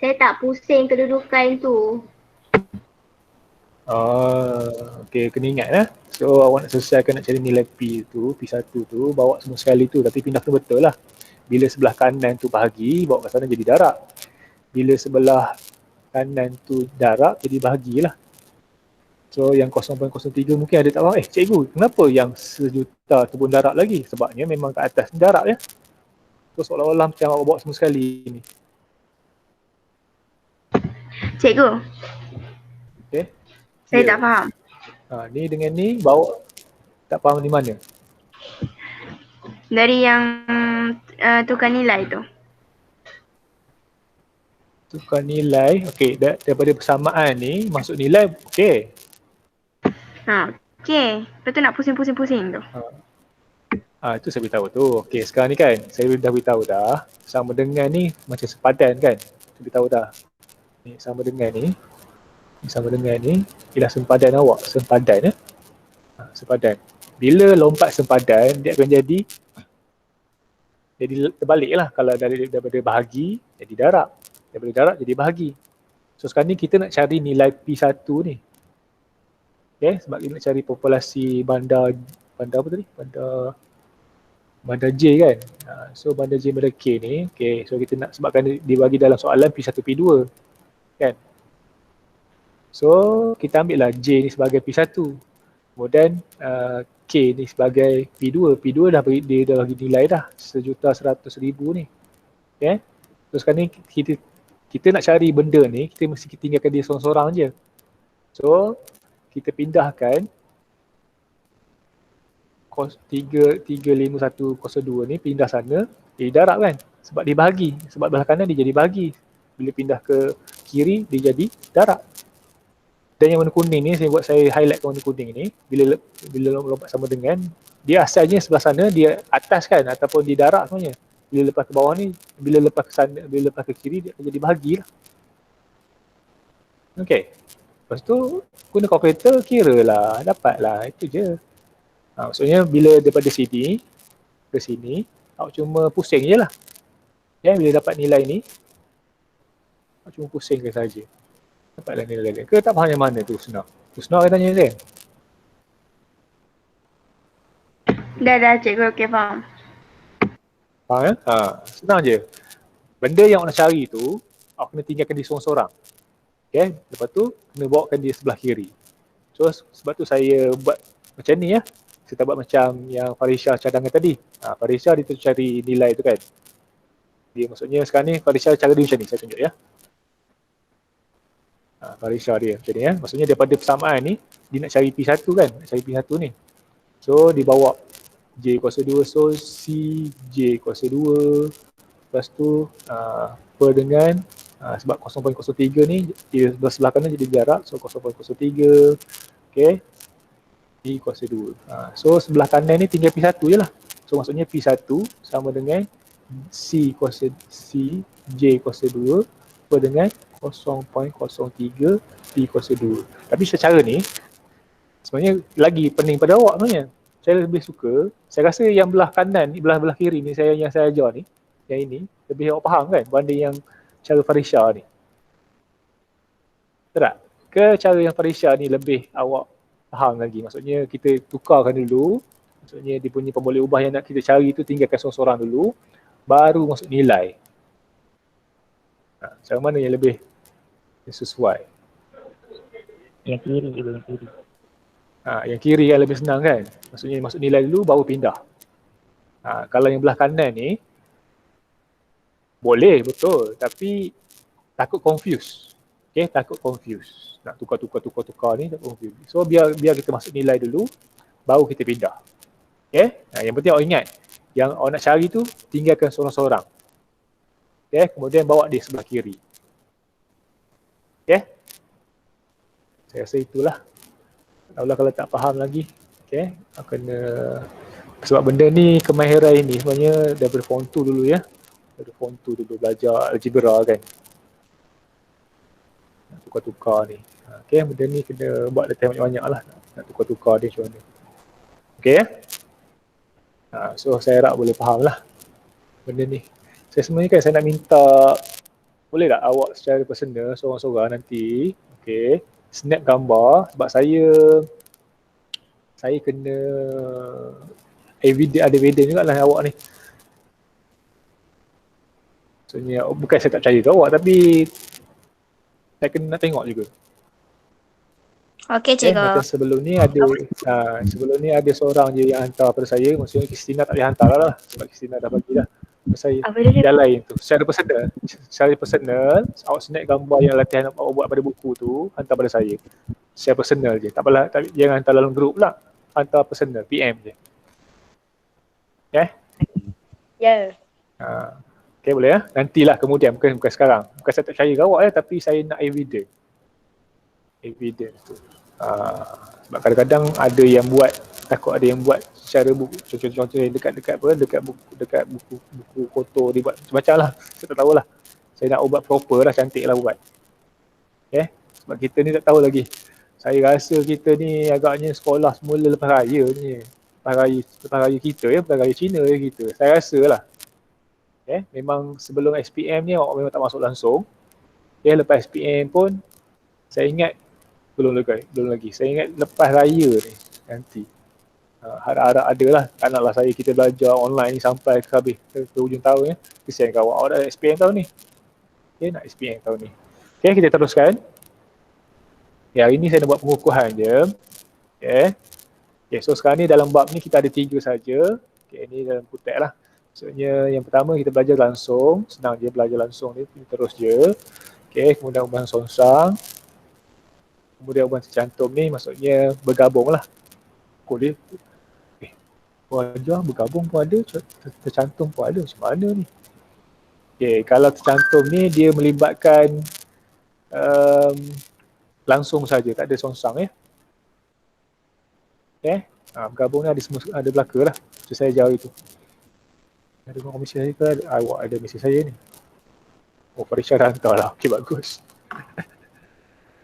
Saya tak pusing kedudukan tu. Okay, kena ingat lah. So awak nak selesaikan nak cari nilai P tu, P1 tu, bawa semua sekali tu, tapi pindah tu betul lah. Bila sebelah kanan tu bahagi, bawa ke sana jadi darab. Bila sebelah kanan tu darab, jadi bahagilah. So yang 0.03 mungkin ada tak faham, cikgu, kenapa yang 1,000,000 tu pun darab lagi? Sebabnya memang kat atas ni darab ya. So seolah-olah macam awak bawa semua sekali ni. Cikgu, Okay. saya Ya. tak faham. Ni dengan ni bawa tak faham di mana? Dari yang tukar nilai tu. Tukar nilai, okey, daripada persamaan ni masuk nilai, okey. Okey. Lepas tu nak pusing-pusing-pusing tu. Itu saya beritahu tu. Okey, sekarang ni kan saya dah beritahu dah, sama dengan ni macam sepadan kan. Saya beritahu dah. Ni sama dengan ni. Sama dengan ni ialah sempadan awak, sempadan sempadan. Bila lompat sempadan dia akan jadi terbalik lah. Kalau daripada bahagi jadi darab, daripada darab jadi bahagi. So sekarang ni kita nak cari nilai P1 ni. Okay, sebab kita nak cari populasi bandar apa tadi? Bandar J kan. So bandar J bandar K ni, okay, so kita nak sebabkan dibagi dalam soalan P1 P2 kan. So kita ambil lah J ni sebagai P1. Kemudian K ni sebagai P2. P2 dah dia dah bagi nilai dah 1,100,000 ni. Okay. So sekarang ni kita nak cari benda ni, kita mesti tinggalkan dia seorang-seorang je. So kita pindahkan 35102 ni pindah sana, dia darab kan. Sebab dia bahagi, sebab belah kanan dia jadi bahagi. Bila pindah ke kiri dia jadi darab. Dan yang warna kuning ni, saya highlight warna kuning ni, bila lompat sama dengan, dia asalnya sebelah sana dia atas kan, ataupun di darab sebenarnya. Bila lepas ke bawah ni, bila lepas ke sana, bila lepas ke kiri dia akan jadi bahagi lah. Okay. Lepas tu guna kalkulator kira lah, dapat lah, itu je. Maksudnya bila daripada sini ke sini, awak cuma pusing je lah. Ya, bila dapat nilai ni, awak cuma pusingkan saja. Dapatlah nilai-nilai. Ke tak faham yang mana tu Husna? Husna akan tanya dia. Dah cikgu, okey faham. Faham ya? Senang je. Benda yang awak nak cari tu, awak kena tinggalkan dia seorang-seorang. Okay? Lepas tu, kena bawakan dia sebelah kiri. So, sebab tu saya buat macam ni ya. Saya tak buat macam yang Farisha cadangan tadi. Farisha dia tu cari nilai tu kan. Dia maksudnya sekarang ni Farisha cara dia macam ni, saya tunjuk ya. Farisha dia macam ni ya. Maksudnya daripada persamaan ni, dia nak cari P1 kan. Nak cari P1 ni. So, dia bawa J kuasa 2. So, C J kuasa 2. Lepas tu, per dengan sebab 0.03 ni, dia sebelah kanan jadi jarak. So, 0.03. Okay. P kuasa 2. So, sebelah kanan ni tinggal P1 je lah. So, maksudnya P1 sama dengan C J kuasa 2 per dengan 0.03 P kuasa 2. Tapi secara ni, sebenarnya lagi pening pada awak sebenarnya. Saya lebih suka, saya rasa yang belah kanan ni, belah kiri ni, yang saya ajar ni, yang ini, lebih awak faham kan, berbanding yang cara Farisha ni. Tak? Ke cara yang Farisha ni lebih awak faham lagi. Maksudnya kita tukarkan dulu, maksudnya dia punya pemboleh ubah yang nak kita cari tu tinggalkan seorang-seorang dulu, baru masuk nilai. Cara mana yang lebih sesuai? Yang kiri juga, yang kiri. Yang kiri yang lebih senang kan? Maksudnya masuk nilai dulu baru pindah. Kalau yang belah kanan ni, boleh betul, tapi takut confuse. Okay, takut confuse. Nak tukar ni takut confuse. So biar kita masuk nilai dulu, baru kita pindah. Okay, yang penting awak ingat, yang awak nak cari tu tinggalkan seorang-seorang. Okay, kemudian bawa dia sebelah kiri. Okay, saya rasa itulah. tahulah kalau tak faham lagi. Okay, kena sebab benda ni kemahiran ini sebenarnya daripada form 2 dulu ya. Daripada form 2 dulu belajar algebra kan. Nak tukar-tukar ni. Okay, benda ni kena buat latihan banyak-banyak lah. Nak tukar-tukar dia macam mana. Okay. So saya harap boleh faham lah benda ni. Saya sebenarnya kan saya nak minta, boleh tak awak secara personal seorang-seorang nanti, okay, snap gambar sebab saya kena ada evidence juga lah awak ni. Maksudnya bukan saya tak percaya ke awak tapi saya kena nak tengok juga. Okey cikgu. Macam sebelum ni ada seorang je yang hantar pada saya, maksudnya Kristina tak boleh hantar lah sebab Kristina dah bagi dah pada saya. Apa dia? Yang lain tu secara personal awak snap gambar yang latihan awak buat pada buku tu hantar pada saya secara personal je, tak apalah, jangan hantar dalam grup pula, hantar personal PM je. Ya. Okay, boleh ya? Nantilah kemudian, bukan sekarang. Bukan saya tak percaya ke awak ya, tapi saya nak evidence tu. Sebab kadang-kadang ada yang buat, takut ada yang buat secara buku, contoh dekat buku kotor dia buat macam-macam lah. Saya tak tahulah. Saya nak ubat proper lah, cantik lah ubat. Okay? Sebab kita ni tak tahu lagi. Saya rasa kita ni agaknya sekolah semula lepas raya ni. Lepas raya kita ya, lepas raya Cina ya kita. Saya rasa lah. Okay? Memang sebelum SPM ni awak memang tak masuk langsung. Okay? Lepas SPM pun saya ingat belum lagi. Saya ingat lepas raya ni nanti. Harap-harap ada lah. Tak naklah kita belajar online ni sampai ke habis ke hujung tahun ya. Kesian ke awak dah SPM tahun ni. Okay, nak SPM tahun ni. Okay, kita teruskan. Ya, hari ni saya nak buat pengukuhan je. Okay. Okay, so sekarang ni dalam bab ni kita ada 3 saja. Okay, ni dalam kutek lah. Maksudnya yang pertama kita belajar langsung. Senang je belajar langsung ni. Terus je. Okay, kemudian ubahan songsang. Kemudian ubahan tercantum ni maksudnya bergabung lah. Dia wajar bergabung pun ada, tercantum pun ada. Macam mana ni? Okay, kalau tercantum ni dia melibatkan langsung saja, tak ada songsang ya. Okay, bergabung ni ada belaka lah. Macam saya jauh itu. Ada orang mesej saya ke? Awak ada mesej saya ni. Oh, Farisha dah hantar lah. Okay, bagus.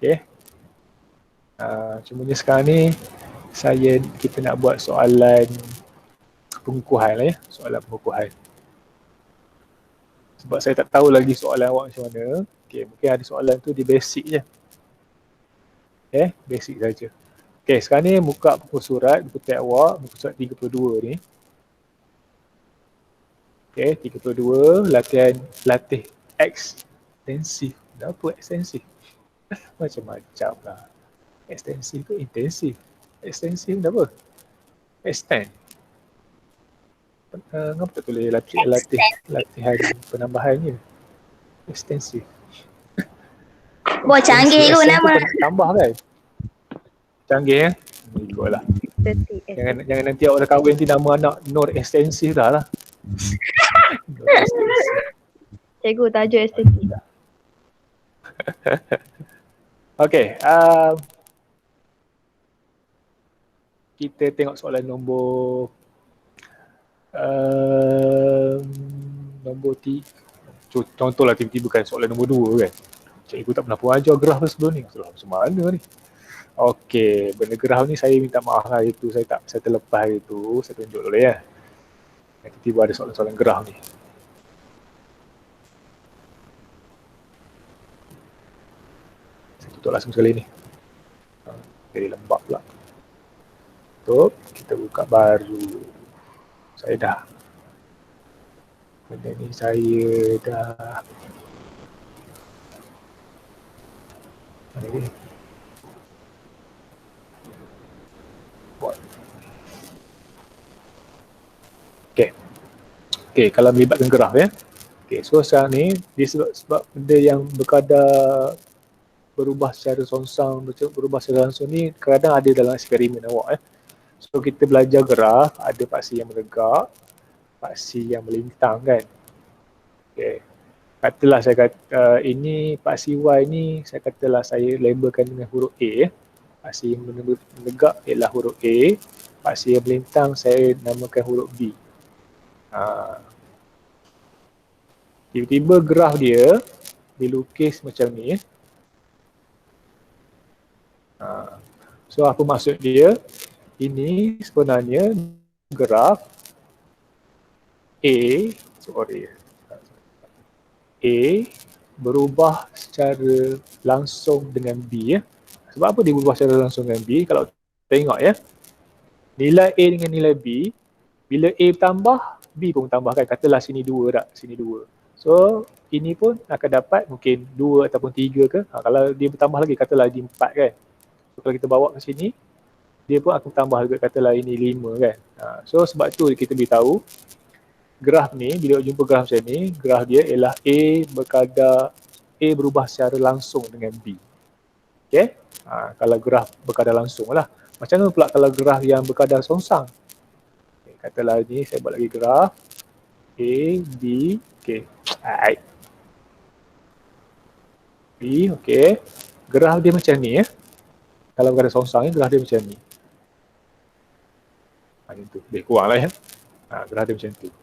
Okay. Cumanya sekarang ni kita nak buat soalan pengukuhan lah ya. Soalan pengukuhan. Sebab saya tak tahu lagi soalan awak macam mana. Okay, mungkin ada soalan tu di basic je. Okay, basic saja. Okay, sekarang ni buka buku surat, buku teks awak, buku surat 32 ni. Okay, 32, latih ekstensif. Apa ekstensif? Macam-macam lah. Ekstensif ke intensif? Ekstensif apa? Extend. Kenapa tak tulis latihan penambahannya? Ekstensif. Wah, canggih tu nama. Tambah kan? Canggih ya? Ikutlah. Jangan nanti awak dah kahwin nanti nama anak Nur Ekstensif dah lah. Nur Ekstensif. Cikgu tajuk estetik. Okay. Kita tengok soalan nombor 3. Contohlah tiba-tiba kan soalan nombor 2 kan. Cikgu tak pernah pun ajar graf sebelum ni. Macam mana ni? Okey, benda graf ni saya minta maaf lah itu. Saya terlepas itu. Saya tunjuk dulu ya. Tiba-tiba ada soalan-soalan graf ni. Saya tutup langsung sekali ni. Jadi lembab pula. Tutup, kita buka baru. Saya dah. Benda ni saya dah. Mana ni? Buat. Okay, kalau melibatkan graf ya. Okay, so sekarang ni dia sebab benda yang berkadar berubah secara songsang, berubah secara langsung ni kadang ada dalam eksperimen awak So kita belajar graf, ada paksi yang menegak, paksi yang melintang kan. Okay. Katalah ini paksi Y ni saya labelkan dengan huruf A ya. Paksi yang menegak ialah huruf A. Paksi yang melintang saya namakan huruf B. Tiba-tiba graf dia dilukis macam ni. So apa maksud dia? Ini sebenarnya graf A berubah secara langsung dengan B. Sebab apa dia berubah secara langsung dengan B? Kalau tengok ya, nilai A dengan nilai B, bila A bertambah, B pun bertambah kan. Katalah sini 2 tak, sini 2. So ini pun akan dapat mungkin 2 ataupun 3 ke. Kalau dia bertambah lagi, katalah di 4 kan. So, kalau kita bawa ke sini, dia pun akan tambah juga, katalah ini 5 kan. So sebab tu kita beritahu graf ni, bila jumpa graf macam ni, graf dia ialah A berubah secara langsung dengan B. Okay? Kalau graf berkadar langsung lah. Macam mana pula kalau graf yang berkadar songsang? Okay, katalah ni saya buat lagi graf A, B, okay. B, okay. Graf dia macam ni ya. Kalau berkadar songsang ni, graf dia macam ni. Macam tu. Lebih kurang lah ya. Graf dia macam tu.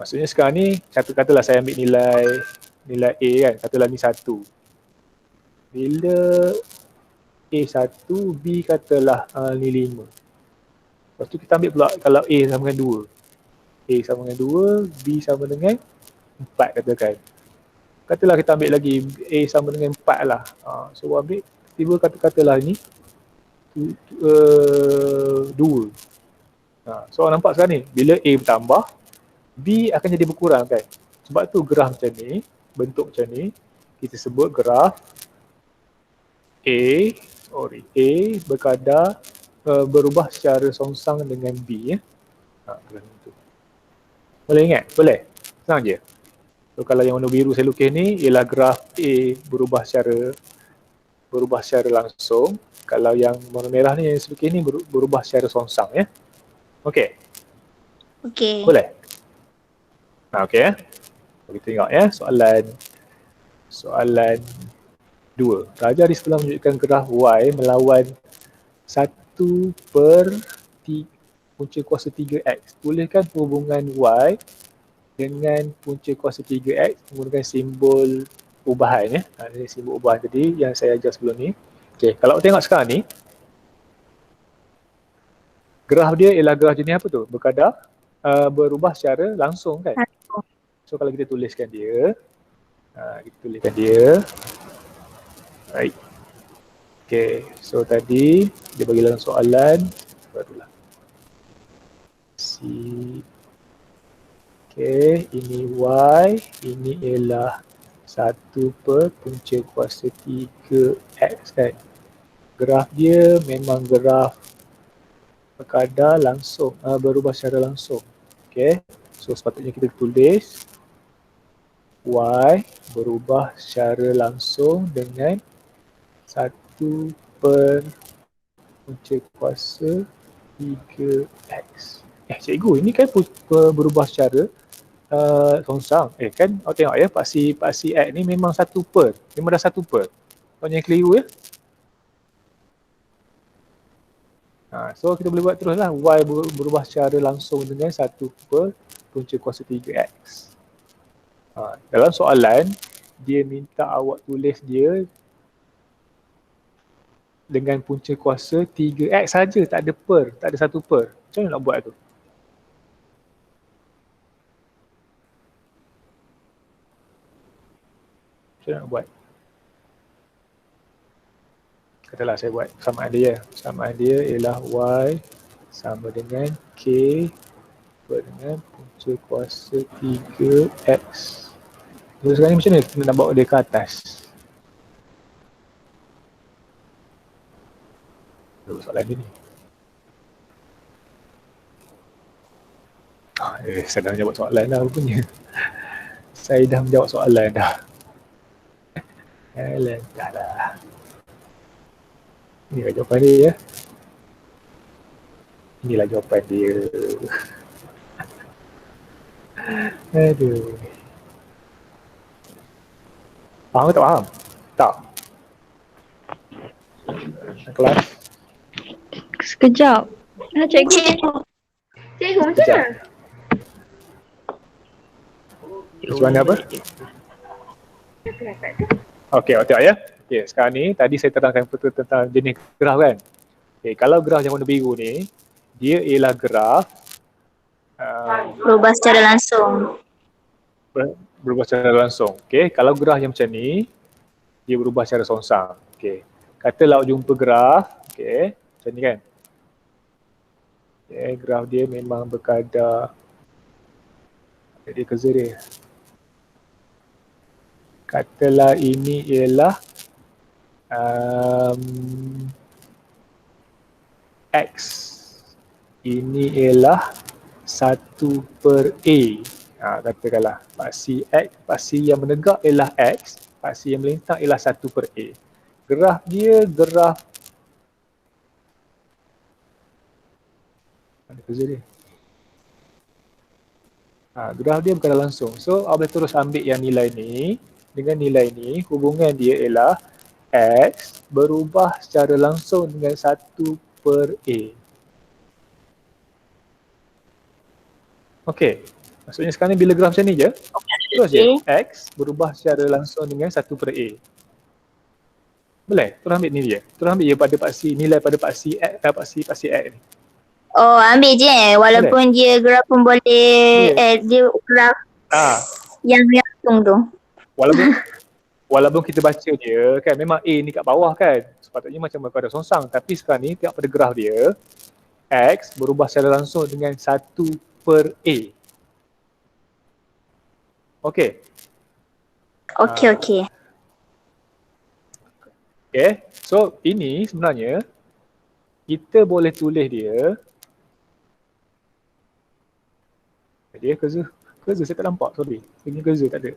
Maksudnya sekarang ni, katalah saya ambil nilai A kan, katalah ni 1. Bila A1, B katalah ni 5. Lepas tu kita ambil pula kalau A sama dengan 2. A sama dengan 2, B sama dengan 4 katakan. Katalah kita ambil lagi A sama dengan 4 lah. So ambil, tiba katalah ni 2. So nampak sekarang ni, bila A bertambah, B akan jadi berkurang kan. Sebab tu graf macam ni, bentuk macam ni, kita sebut graf A berkadar berubah secara songsang dengan B ya. Boleh ingat? Boleh? Senang je. So kalau yang warna biru saya lukis ni ialah graf A berubah secara langsung. Kalau yang warna merah ni yang saya lukis ni berubah secara songsang ya. Okey. Okey. Boleh? Okey ya. Kita tengok ya soalan 2. Raja di sebelah menunjukkan graf Y melawan 1 per punca kuasa 3X. Tuliskan hubungan Y dengan punca kuasa 3X menggunakan simbol ubahan ya. Ini simbol ubahan tadi yang saya ajar sebelum ni. Okey, kalau tengok sekarang ni, graf dia ialah graf jenis apa tu? Berkadar berubah secara langsung kan? So kalau kita tuliskan dia, right. Okay, so tadi dia bagi dalam soalan, barulah. Okay, ini Y, ini ialah 1 per punca kuasa 3X kan. Graf dia memang graf berkadar langsung, berubah secara langsung. Okay, so sepatutnya kita tulis Y berubah secara langsung dengan 1 per punca kuasa 3X. Cikgu, ini kan berubah secara songsang. Kan awak tengok ya, paksi X ni memang 1 per. Memang dah 1 per. Soalnya keliru ya. So kita boleh buat terus lah. Y berubah secara langsung dengan 1 per punca kuasa 3X. Dalam soalan, dia minta awak tulis dia dengan punca kuasa 3X saja, tak ada per, tak ada 1 per. Macam mana nak buat tu? Macam mana nak buat? Katalah saya buat samaan dia. Samaan dia ialah Y sama dengan K dengan punca kuasa 3X. Jadi sekarang ni macam mana kita nak bawa dia ke atas? Soalan dia ni. Saya dah menjawab soalan dah rupanya. Saya dah menjawab soalan dah. Dah lah. Inilah jawapan dia ya. Inilah jawapan dia. Aduh. Faham ke tak faham? Tak. Kelas. Kejap. Cikgu. Cikgu. Cikgu macam Kejap. mana? Macam mana apa? Okey, awak tengok ya. Okey, sekarang ni tadi saya terangkan betul tentang jenis graf kan. Okey, kalau graf yang warna biru ni, dia ialah graf Berubah secara langsung. berubah secara langsung. Okey, kalau graf yang macam ni, dia berubah secara songsang. Okey. Katalah awak jumpa graf, okey, macam ni kan. Okey, graf dia memang berkadar dia kerja dia. Katalah ini ialah X. Ini ialah 1/A. Katakanlah paksi X, paksi yang menegak ialah X, paksi yang melintang ialah 1/A. Graf dia graf mana kerja dia? Graf dia berkadar langsung. So, awak boleh terus ambil yang nilai ni. Dengan nilai ni, hubungan dia ialah X berubah secara langsung dengan 1/A. Okey. Maksudnya sekarang ni bila graf macam ni je, terus je X berubah secara langsung dengan 1/A. Boleh? Terus ambil ni dia. Terus ambil je pada paksi, nilai pada paksi X, paksi X ni. Oh, ambil je walaupun dia graf pun boleh dia graf yang langsung tu. Walaupun kita baca dia kan memang A ni kat bawah kan. Sepatutnya macam berkadar songsang, tapi sekarang ni tengok pada graf dia X berubah secara langsung dengan 1/A. Okey. Okey. Okay, so ini sebenarnya kita boleh tulis dia. Dia kerja saya tak nampak, sorry. Ini kerja tak ada.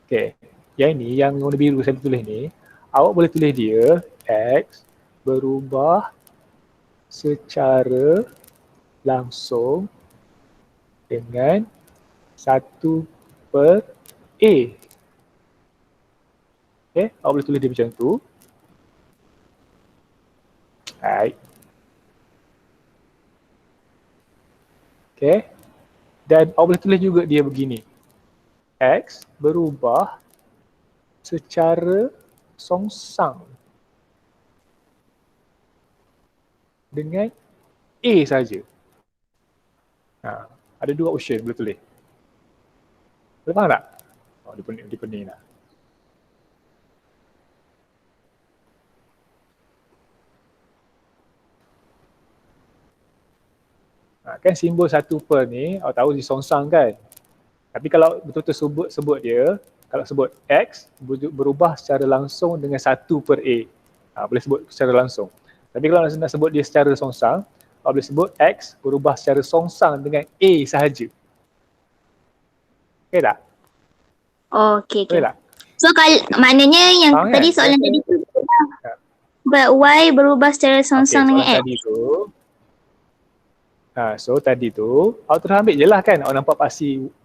Okay, yang ini yang warna biru saya tulis ni, awak boleh tulis dia X berubah secara langsung dengan 1/A. Okay, awak boleh tulis dia macam tu. Right. Okay. Dan awak boleh tulis juga dia begini. X berubah secara songsang dengan A saja. Ada dua option boleh tulis. Boleh faham tak? Dia pening lah. Kan simbol 1/, ni awak tahu dia songsang kan. Tapi kalau betul-betul sebut dia, kalau sebut X berubah secara langsung dengan 1/A. Boleh sebut secara langsung. Tapi kalau nak sebut dia secara songsang, awak boleh sebut X berubah secara songsang dengan A sahaja. Okey tak? Okey. Okey tak? So maknanya yang Faham tadi kan? soalan tadi tu Y berubah secara songsang dengan X. Tadi tu so tadi tu awak terus ambil je lah kan, awak nampak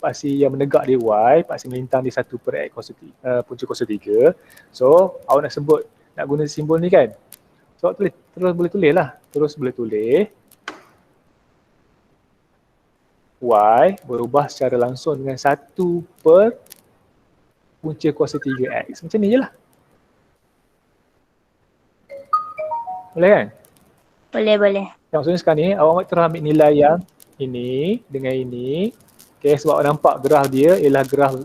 paksi yang menegak dia Y, paksi melintang dia 1/X punca kuasa 3. So awak nak guna simbol ni kan, so awak terus boleh tulis lah, Y berubah secara langsung dengan 1 per punca kuasa 3X, macam ni je lah. Boleh kan? Boleh. Maksudnya sekarang ni awak terus ambil nilai yang ini dengan ini. Okay, sebab awak nampak graf dia ialah graf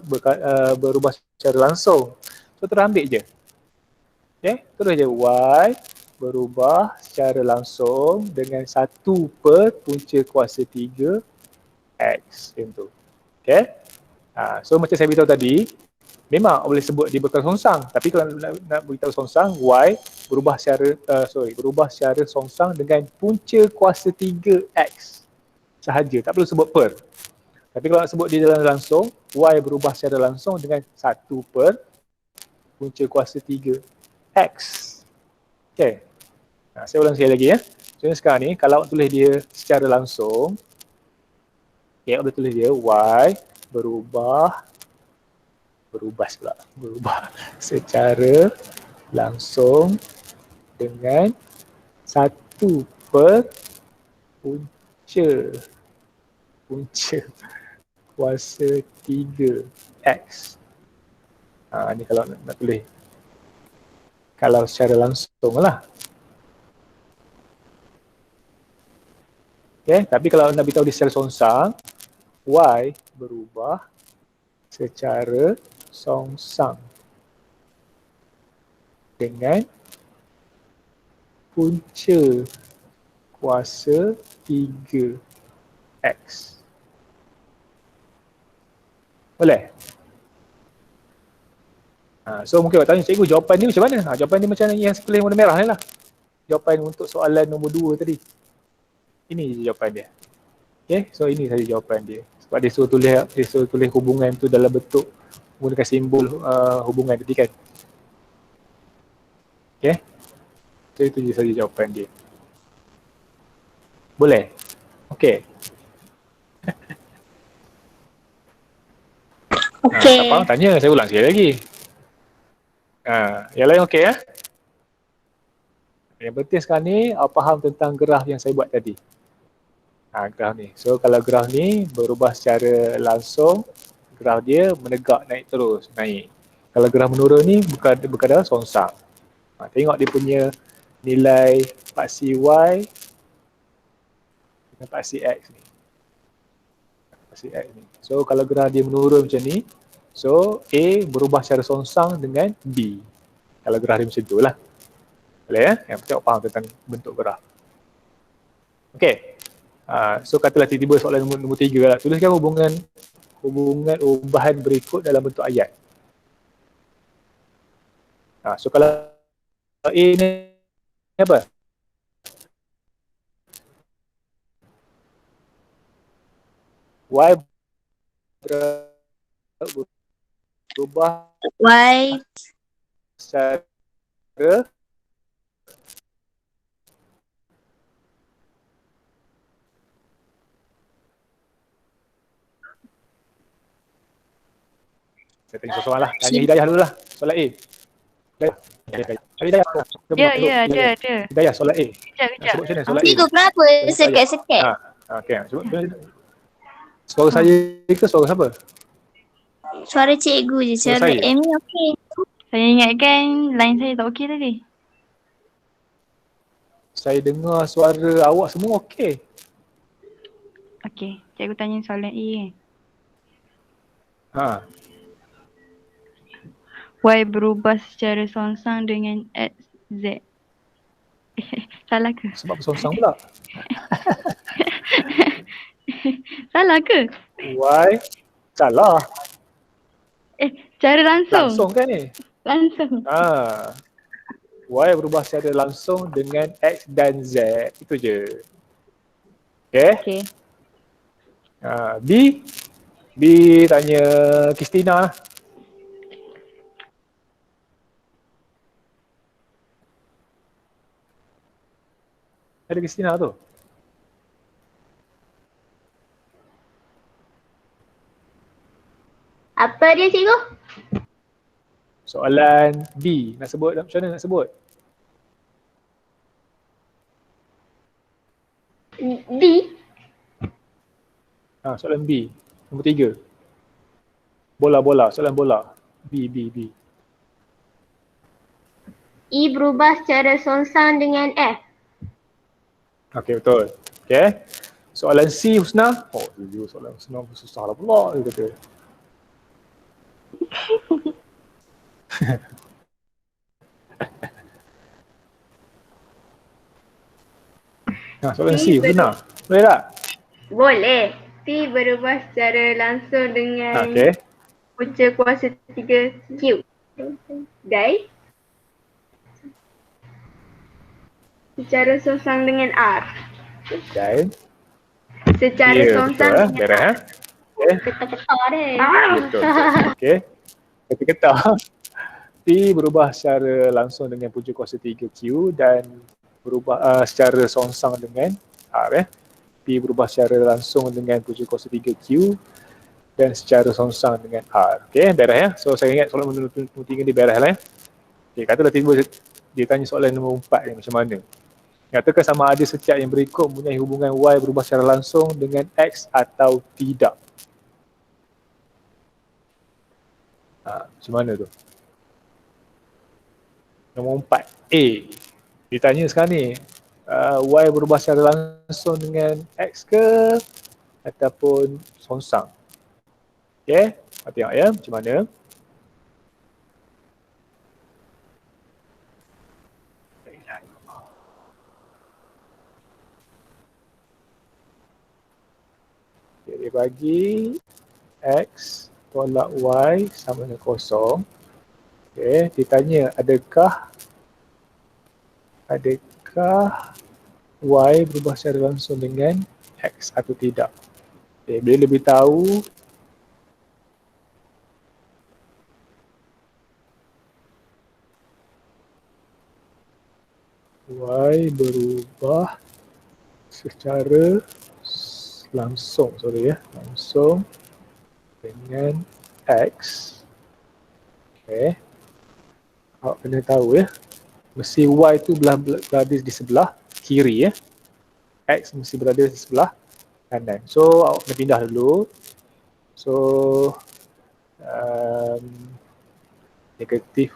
berubah secara langsung. So terus ambil je. Okay, terus je Y berubah secara langsung dengan 1 per punca kuasa 3 X macam tu. Okay. So macam saya beritahu tadi, memang boleh sebut dia berkadar songsang, tapi kalau nak beritahu songsang, Y berubah secara songsang dengan punca kuasa 3X sahaja, tak perlu sebut per. Tapi kalau nak sebut dia dalam langsung, Y berubah secara langsung dengan 1 per punca kuasa 3X. Okay. Saya ulang sekali lagi ya. Jadi sekarang ni kalau awak tulis dia secara langsung, okay, awak boleh tulis dia Y berubah secara langsung dengan 1 per punca kuasa 3x. Ni kalau nak tulis. Kalau secara langsung lah. Okay, tapi kalau nak beritahu di secara songsang, y berubah secara songsang dengan punca kuasa 3x. Boleh? So mungkin awak tanya, cikgu jawapan ni macam mana? Jawapan ni macam yang tulis warna merah ni lah. Jawapan untuk soalan nombor 2 tadi. Ini jawapan dia. Okay, so ini saja jawapan dia. Sebab dia suruh tulis hubungan tu dalam bentuk menggunakan simbol hubungan tadi kan. Okay. So itu je saja jawapan dia. Boleh? Okay. Okey. Tak faham tanya, saya ulang sekali lagi. Yang lain okey ya? Yang penting sekarang ni awak faham tentang graf yang saya buat tadi. Graf ni. So kalau graf ni berubah secara langsung, graf dia menegak naik terus, naik. Kalau graf menurun ni berkadar songsang. Tengok dia punya nilai paksi Y dengan paksi X ni. Paksi X ni. So kalau graf dia menurun macam ni, so A berubah secara songsang dengan B. Kalau graf dia macam tu lah. Boleh ya? Yang penting awak faham tentang bentuk graf. Okey. So katalah tiba-tiba soalan nombor 3 lah. Tuliskan hubungan ubahan berikut dalam bentuk ayat. So kalau A ni apa? Y berubah Y secara saya tanya soalan lah. Tanya Hidayah dulu lah. Soalan A. Hidayah. ada. Hidayah, soalan A. Kejap. Sebut macam mana soalan A? cikgu kenapa sekek-sekek? Okey. Suara saya ke suara siapa? Suara cikgu je, Suara suara saya? Amy okey. Saya ingatkan line saya tak okey tadi. Saya dengar suara awak semua okey. Okey, cikgu tanya soalan A kan. Y berubah secara songsang dengan X, Z. Salah ke? Sebab songsang pula. Salah ke? Y salah. Cara langsung. Langsung kan ni? Langsung. Y berubah secara langsung dengan X dan Z. Itu je. Okay? Okey. B tanya Kristina lah. Ada Kristina tu. Apa dia cikgu? Soalan B. Nak sebut macam mana nak sebut? D. Soalan B. Nombor 3. Bola. Soalan bola. B. E berubah secara songsang dengan F. Okey, betul. Okey. Soalan C, Husna. Soalan Husna susah lah pula dia kata. Soalan C, Husna. Boleh tak? Boleh. P berubah secara langsung dengan Okey. punca kuasa 3Q. Dan secara songsang dengan R. Dan Secara songsang betul, dengan beres, R. Okey. Ketar-ketar deh. Betul. Okey. Kata-kata P berubah secara langsung dengan punca kuasa 3Q dan berubah secara songsang dengan R. P berubah secara langsung dengan punca kuasa 3Q dan secara songsang dengan R. Okey, beres ya. So saya ingat soalan nombor 3 ni beres lah ya. Okey, katalah tiba dia tanya soalan nombor 4 ni macam mana. Nyatakan sama ada setiap yang berikut mempunyai hubungan Y berubah secara langsung dengan X atau tidak. Macam mana tu? Nombor 4, A. Ditanya sekarang ni, Y berubah secara langsung dengan X ke ataupun songsang? Okay, kita tengok ya macam mana. Okay, dia bagi X tolak Y sama dengan kosong. Okay, ditanya adakah Y berubah secara langsung dengan X atau tidak. Okay, bila lebih tahu Y berubah secara langsung, langsung dengan X. Okay, awak kena tahu ya, mesti Y tu berada di sebelah kiri ya. X mesti berada di sebelah kanan. So awak kena pindah dulu. So negatif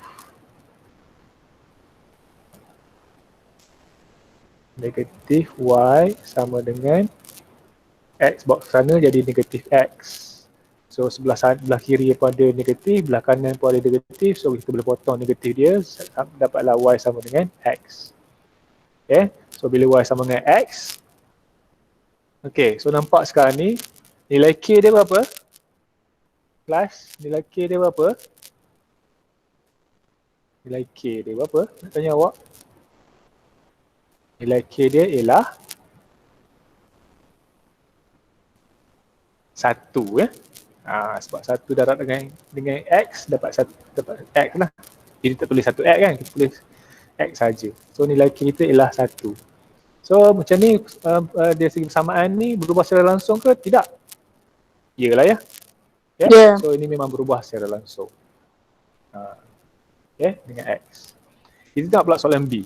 Y sama dengan X bawa ke sana jadi negatif X. So sebelah kiri pun ada negatif, belah kanan pun ada negatif. So kita boleh potong negatif dia, dapatlah Y sama dengan X. Okay, so bila Y sama dengan X, okay, so nampak sekarang ni nilai K dia berapa? Plus nilai K dia berapa? Nilai K dia berapa? Nak tanya awak. Nilai K dia ialah 1 ya. Sebab 1 darab dengan X dapat X lah. Jadi tak tulis 1X kan, kita tulis X saja. So nilai K kita ialah 1. So macam ni dari segi persamaan ni berubah secara langsung ke tidak? Iyalah ya. Ya. So ini memang berubah secara langsung. Okay, dengan X. Kita tengok pula soalan B.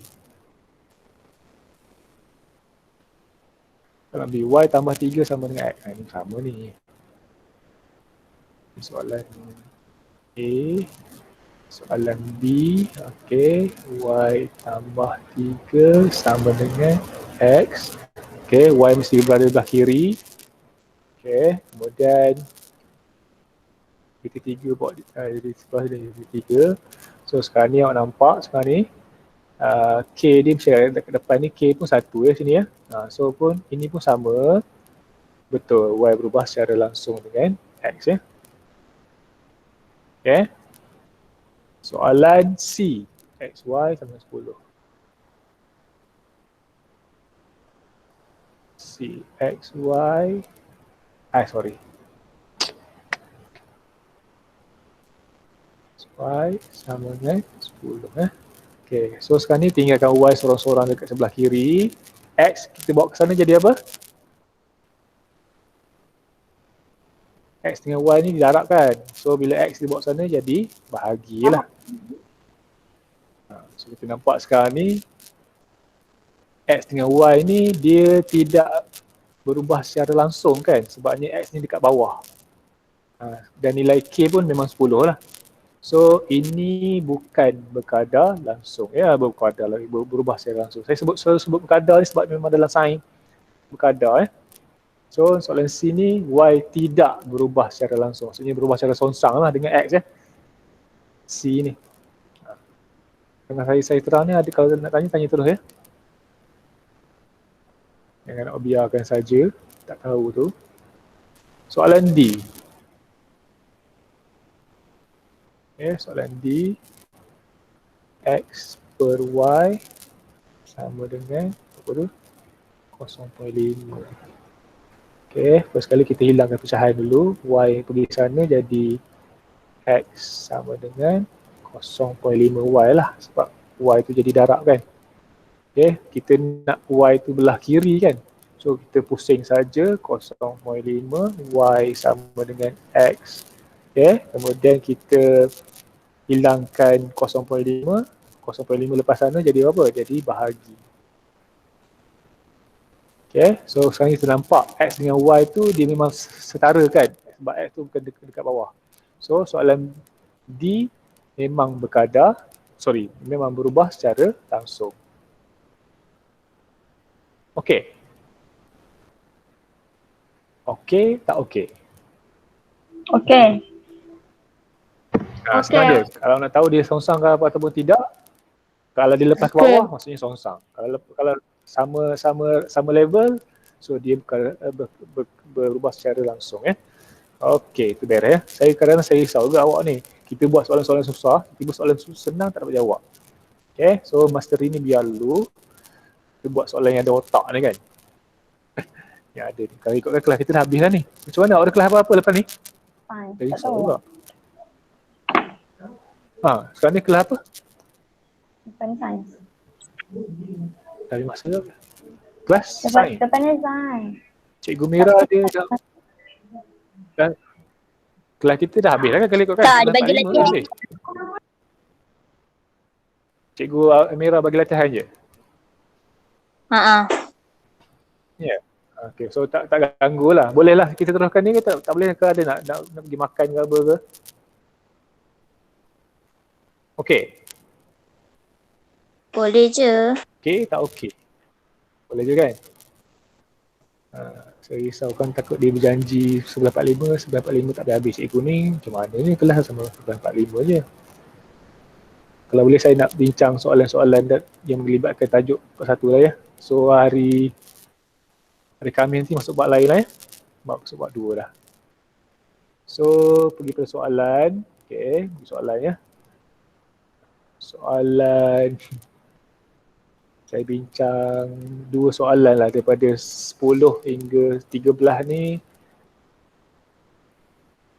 Soalan B, Y tambah 3 sama dengan X. Ini sama ni. Soalan A, soalan B, okay, Y tambah 3 sama dengan X. Okay, Y mesti berada di belah kiri. Okay, kemudian kita 3 buat di sebelah ni, 3. So sekarang ni awak nampak sekarang ni K dia mesti ada dekat depan ni, K pun 1 ya sini ya. So pun ini pun sama. Betul, Y berubah secara langsung dengan X ya. Okay. Soalan C, XY sama 10. C, XY, sorry. Y sama dengan 10 Okay, so sekarang ni tinggalkan Y sorang-sorang dekat sebelah kiri. X kita bawa ke sana jadi apa? X dengan Y ni didarabkan. So bila X dibawa ke sana jadi bahagilah. So kita nampak sekarang ni X dengan Y ni dia tidak berubah secara langsung kan, sebabnya X ni dekat bawah. Dan nilai K pun memang 10 lah. So ini bukan berkadar langsung ya, berubah secara langsung. Saya selalu sebut berkadar ni sebab memang dalam sains berkadar So soalan C ni Y tidak berubah secara langsung. Maksudnya berubah secara songsang lah dengan X C ni. Dengan saya terang ni, kalau nak tanya terus ya. Jangan nak biarkan saja, tak tahu tu. Soalan D. Soalan D. X per Y sama dengan apa tu? 0.5. Okay, first kali kita hilangkan pecahan dulu. Y pergi sana jadi X sama dengan 0.5 Y lah. Sebab Y tu jadi darab kan. Okay, kita nak Y tu belah kiri kan. So kita pusing saja 0.5 Y sama dengan X. Okay, kemudian kita hilangkan 0.5. 0.5 lepas sana jadi apa? Jadi bahagi. Okay, so sekarang kita nampak X dengan Y tu dia memang setara kan, sebab X tu bukan dekat bawah. So soalan D memang memang berubah secara langsung. Okay. Okay tak okay? Okay. Senang je. Kalau nak tahu dia songsang ke apa ataupun tidak, kalau dia lepas ke bawah maksudnya songsang. Kalau sama level, so dia berubah secara langsung Okey, itu beres Kadang-kadang saya risau juga awak ni. Kita buat soalan-soalan susah, tiba soalan senang tak dapat jawab. Okay, so master ini biar dulu. Kita buat soalan yang ada otak ni kan. Yang ada ni. Kalau ikutkan kelas kita dah habis dah ni. Macam mana? Awak ada kelas apa-apa lepas ni? Fine. Saya risau juga. Sekarang ni kelas apa? Depan sains. Dari masa ke? Kelas sains. Depan ni sains. Cikgu Mira dia dah kelas kita dah habis dah kan kalau ikutkan? Tak, dia bagi latihan. Cikgu Mira bagi latihan je? Ya. Okay, so tak ganggu lah. Boleh lah kita teruskan ni ke tak boleh ke ada nak pergi makan ke apa ke? Okay. Boleh je. Okay tak okay? Boleh je kan? Saya risaukan takut dia berjanji 11.45 tak habis cikgu ni. Macam mana ni kelas sama 11.45 je. Kalau boleh saya nak bincang soalan-soalan yang melibatkan tajuk satu lah So hari Khamis nanti masuk bab lain lah Masuk bab 2 dah. So pergi pada soalan. Okay, soalan Soalan saya bincang 2 soalan lah daripada 10 hingga 13 ni.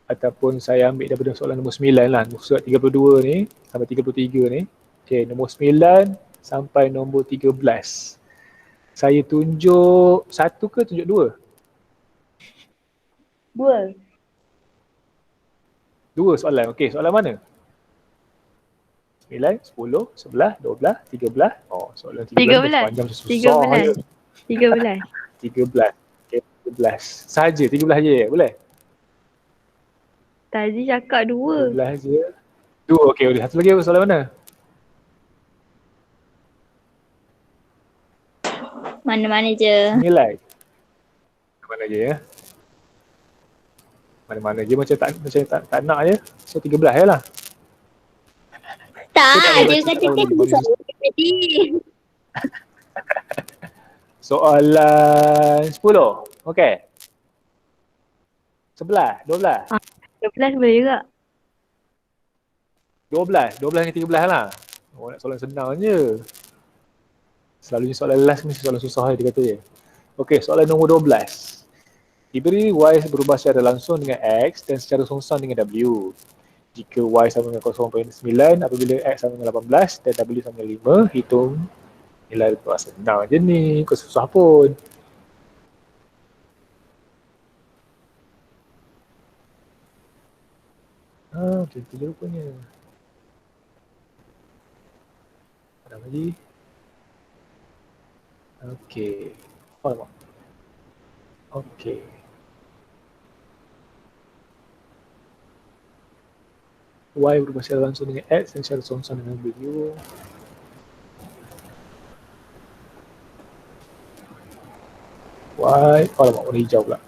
Ataupun saya ambil daripada soalan nombor 9 lah. Surat 32 ni sampai 33 ni. Okay, nombor 9 sampai nombor 13. Saya tunjuk 1 ke tunjuk 2? 2 soalan. Okay, soalan mana? 9, 10, 11, 12, 13. Oh, soalan 13 panjang susah. 13. 13. Okay, 13. Sahaja 13 je, boleh? Tadi cakap 2. 13 je. 2, okey boleh. Satu lagi apa soalan mana? Mana-mana je. Nilai. Mana je Mana-mana je macam tak nak je. So 13 je lah. Tak, dia kata kan soalan tadi. Soalan 10. Okey. 11, 12. 12 boleh juga. 12 dengan 13 lah. Oh, nak soalan senang je. Selalunya soalan last mesti soalan susah dia kata je. Okey, soalan nombor 12. Diberi Y berubah secara langsung dengan X dan secara songsang dengan W. Jika Y sama dengan 0.9, apabila X sama dengan 18 dan W sama dengan 5, hitung nilai itu. Senang je ni, kau susah pun. Macam tu je rupanya. Ada lagi? Okey. Alamak. Okey. Y berubah secara langsung dengan X dan secara songsang dengan W. Y, alamak, warna hijau pula.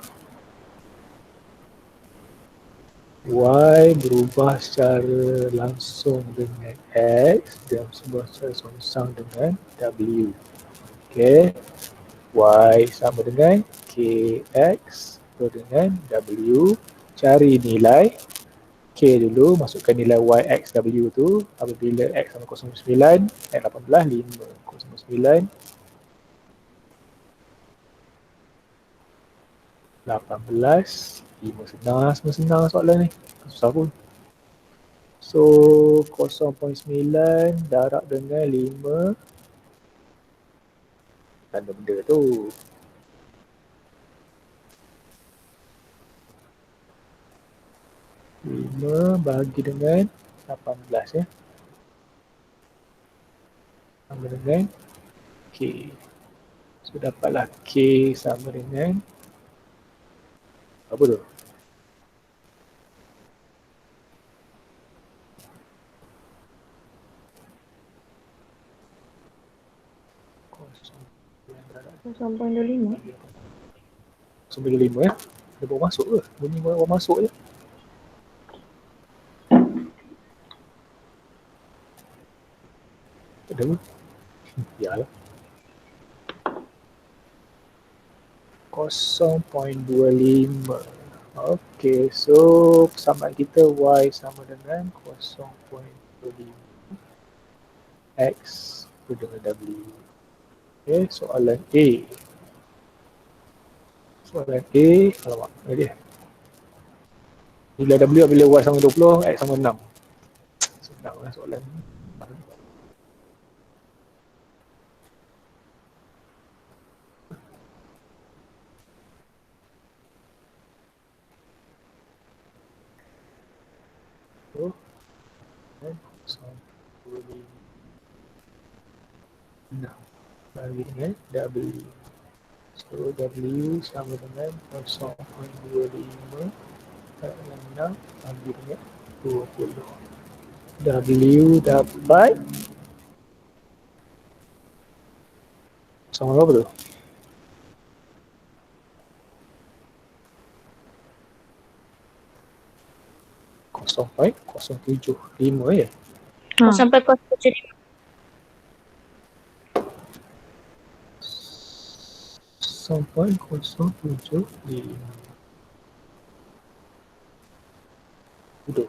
Y berubah secara langsung dengan X dan berubah secara songsang dengan W. Okey. Y sama dengan KX dengan W. Cari nilai K dulu, masukkan nilai YXW tu apabila X sama 0.9, X 18, 5, 0.9, 18, 5. Senang soalan ni. Susah pun. So 0.9 darab dengan 5. Tanda benda tu. Lima bahagi dengan 18 sama dengan K. So dapatlah K sama dengan apa tu? Kosong 0.25. 0.5 ya. Ada bawa masuk ke? Bunyi bawa masuk je. Tak ada pun. Yalah. 0.25. Okey, so persamaan kita Y sama dengan 0.25 X dengan W. Okey, soalan A. Soalan A, alamak, ini dia. Bila W, bila Y sama 20, X sama 6. Senanglah soalan ni. So, bagi dengan W. So, W sama dengan 0.25 dengan 6 bagi dengan 20. W dapat sama berapa tu? Kosong point 0.075 ya. Sampai 0.75. 0.075. Udah.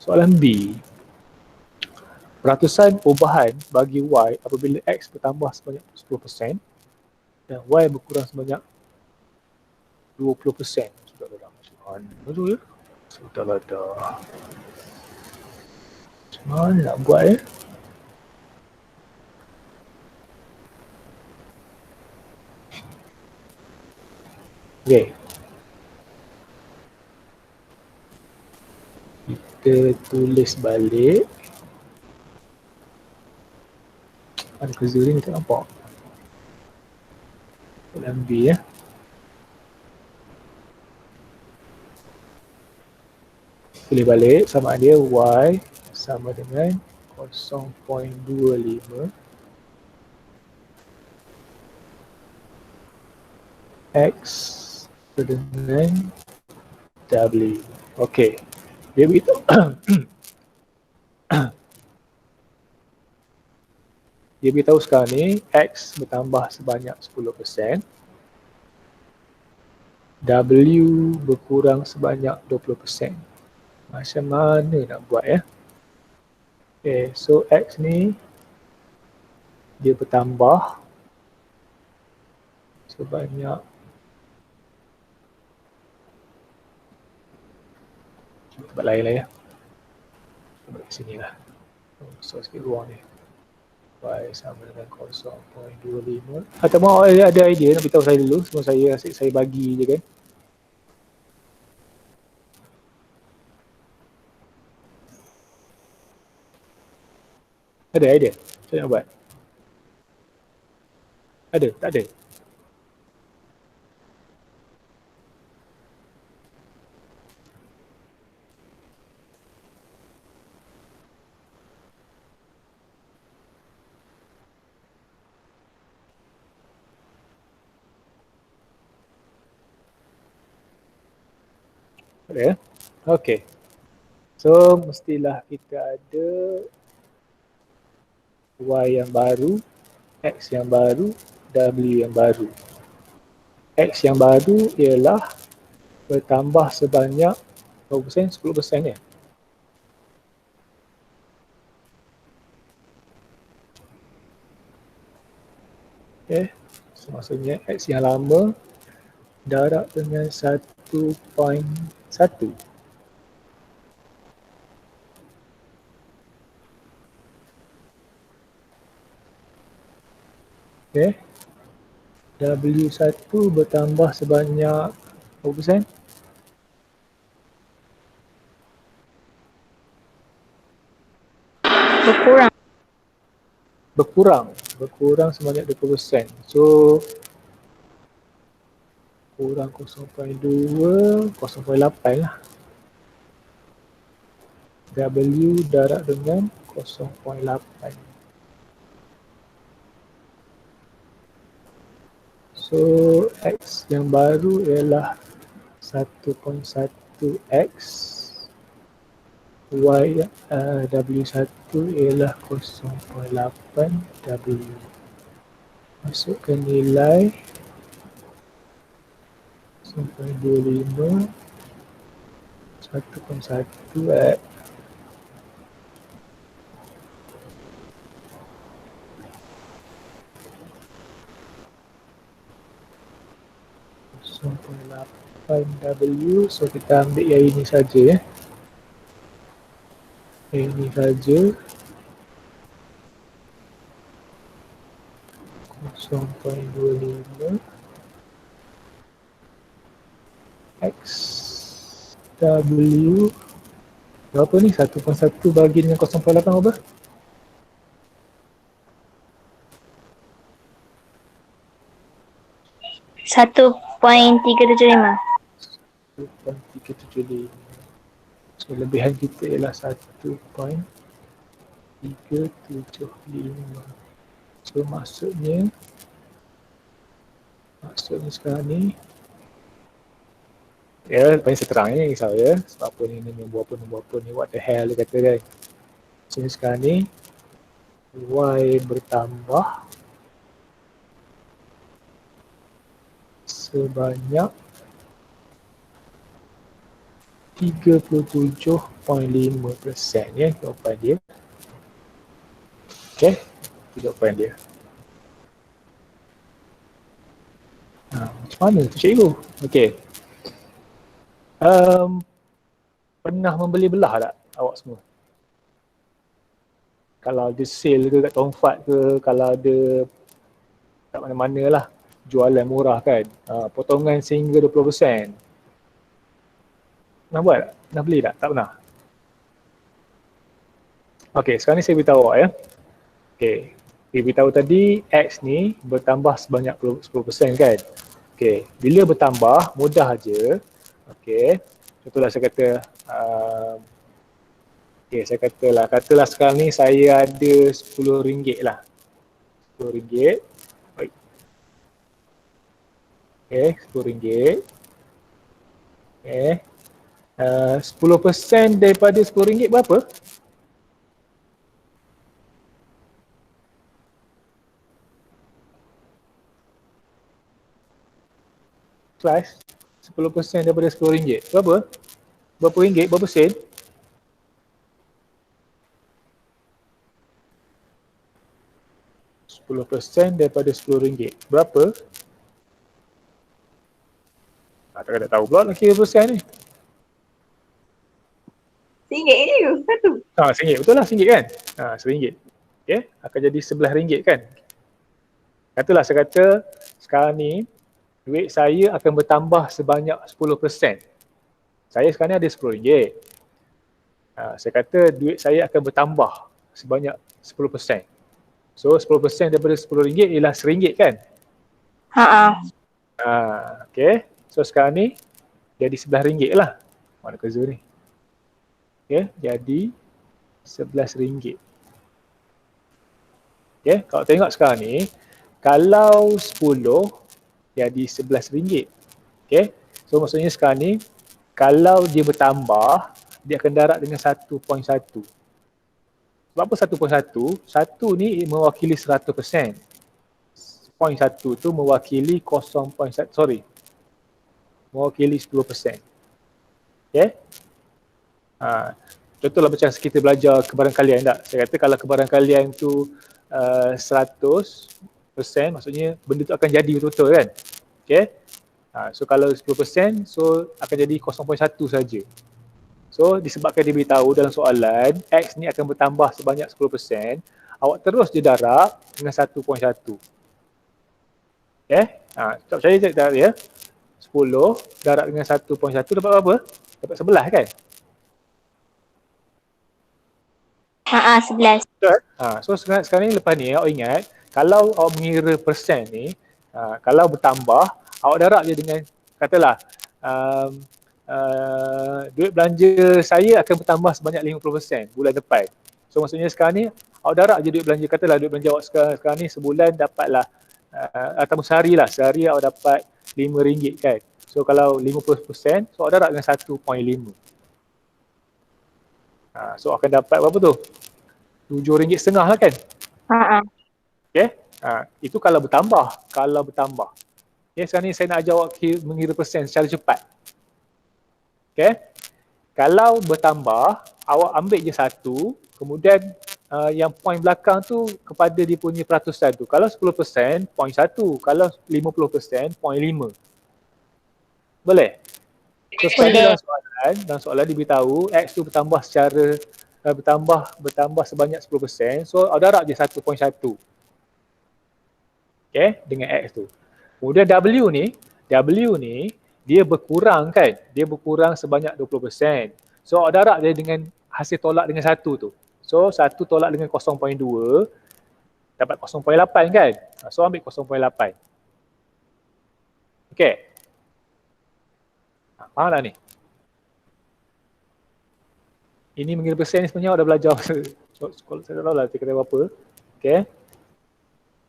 Soalan B. Peratusan perubahan bagi Y apabila X bertambah sebanyak 10% dan Y berkurang sebanyak 20%. Sudahlah macam mana tu ya? Sudahlah dah. Macam mana nak buat ya? Okay. Kita tulis balik. Ada kerja ni tak nampak. Soalan B ya. Tulis balik sama dia Y sama dengan 0.25 X dengan W. Okey. Dia beritahu dia beritahu sekarang ni X bertambah sebanyak 10%, W berkurang sebanyak 20%. Macam mana nak buat ya? Okay, so X ni dia bertambah sebanyak tempat lain lah ya. Balik sini lah. So sikit ruang ni. Y sama dengan 0.25. Atau mau ada idea nak beritahu saya dulu sebelum saya bagi je kan. Ada idea? Saya nak buat. Ada? Tak ada? Ada? Okay. So, mestilah kita ada Y yang baru, X yang baru, W yang baru. X yang baru ialah bertambah sebanyak berapa persen? 10% ya? Okay. So, maksudnya X yang lama darab dengan 1.1. Okay. W1 bertambah sebanyak berapa persen? Berkurang. Berkurang sebanyak 20%. So kurang 0.2, 0.8 lah. W darab dengan 0.8. So X yang baru ialah 1.1X, Y W1 ialah 0.8 W. Masukkan nilai 0.25 1.1 X 0.8W. So kita ambil yang ini saja ya. Yang ini saja. 0.25 X W berapa ni? 1.1 bagi dengan 0.8 apa? 1.375. 1.375. So lebihan kita ialah 1.375. So maksudnya sekarang ni ya paling seterang ni risau ya. Sebab apa ni buat apa ni, what the hell dia kata kan. So sekarang ni Y bertambah sebanyak 37.5% ya jawapan dia. Okey, itu jawapan dia. Macam mana tu cikgu? Okey. Pernah membeli belah tak awak semua? Kalau ada sale ke kat Tomfat ke, kalau ada kat mana-mana lah jualan murah kan, potongan sehingga 20%. Pernah buat tak? Pernah beli tak? Tak pernah? Okey, sekarang ni saya beritahu awak ya. Okey, saya beritahu tadi X ni bertambah sebanyak 10% kan. Okey, bila bertambah mudah aja. Okey, contohlah saya kata saya katalah sekarang ni saya ada RM10 lah. RM10. Baik. Okey, RM10. Okey. 10% daripada RM10 berapa? Kelas 10% daripada RM10. Berapa? Berapa ringgit? Berapa sen? %10 daripada RM10. Berapa? Tak tahu pula nak kira persen ni. RM1 je satu. RM1, betul lah RM1 kan? RM1. Okay, akan jadi RM11 kan? Katalah saya kata sekarang ni duit saya akan bertambah sebanyak 10%. Saya sekarang ni ada RM10. Saya kata duit saya akan bertambah sebanyak 10%. So 10% daripada RM10 ialah RM1 kan? Okay. So sekarang ni jadi RM11 lah. Mana kerja ni? Okay, jadi RM11. Okay, kalau tengok sekarang ni, kalau 10 jadi RM11. Okay, so maksudnya sekarang ni, kalau dia bertambah, dia akan darab dengan 1.1. Sebab apa 1.1? 1 ni mewakili 100%. 0.1 tu mewakili 0.1, mewakili 10%. Okay? Contohlah macam kita belajar kebarangkalian tak? Saya kata kalau kebarangkalian tu 100%, maksudnya benda tu akan jadi betul-betul kan? Okay? So kalau 10%, so akan jadi 0.1 saja. So disebabkan dia beritahu dalam soalan, X ni akan bertambah sebanyak 10%, awak terus je darab dengan 1.1. Okay? Tak percaya cek darab dia. 10 darab dengan 1.1 dapat berapa? Dapat 11 kan? 11. Betul? So sekarang ni lepas ni awak ingat, kalau awak mengira persen ni, kalau bertambah, awak darab je dengan, katalah, duit belanja saya akan bertambah sebanyak 50% bulan depan. So maksudnya sekarang ni, awak darab je duit belanja, katalah duit belanja awak sekarang ni sebulan dapatlah, atau sehari awak dapat RM5 kan. So kalau 50%, so awak darab dengan 1.5. So akan dapat berapa tu? RM7.5 lah kan? Okay? Itu kalau bertambah. Okay, sekarang ni saya nak ajar awak mengira persen secara cepat. Okay? Kalau bertambah, awak ambil je 1, kemudian yang point belakang tu kepada dia punya peratusan tu. Kalau 10%, point 1. Kalau 50%, point 5. Boleh? So sekarang dalam soalan diberitahu X tu bertambah secara bertambah sebanyak 10%. So darab je 1.1. Okay, dengan X tu. Kemudian W ni dia berkurang kan? Dia berkurang sebanyak 20%. So darab je dengan hasil tolak dengan 1 tu. So 1 tolak dengan 0.2 dapat 0.8 kan? So ambil 0.8. Okay. Faham tak ni? Ini mengira persen ni sebenarnya awak dah belajar sekolah, saya tak tahu lah dia kata apa. Okay.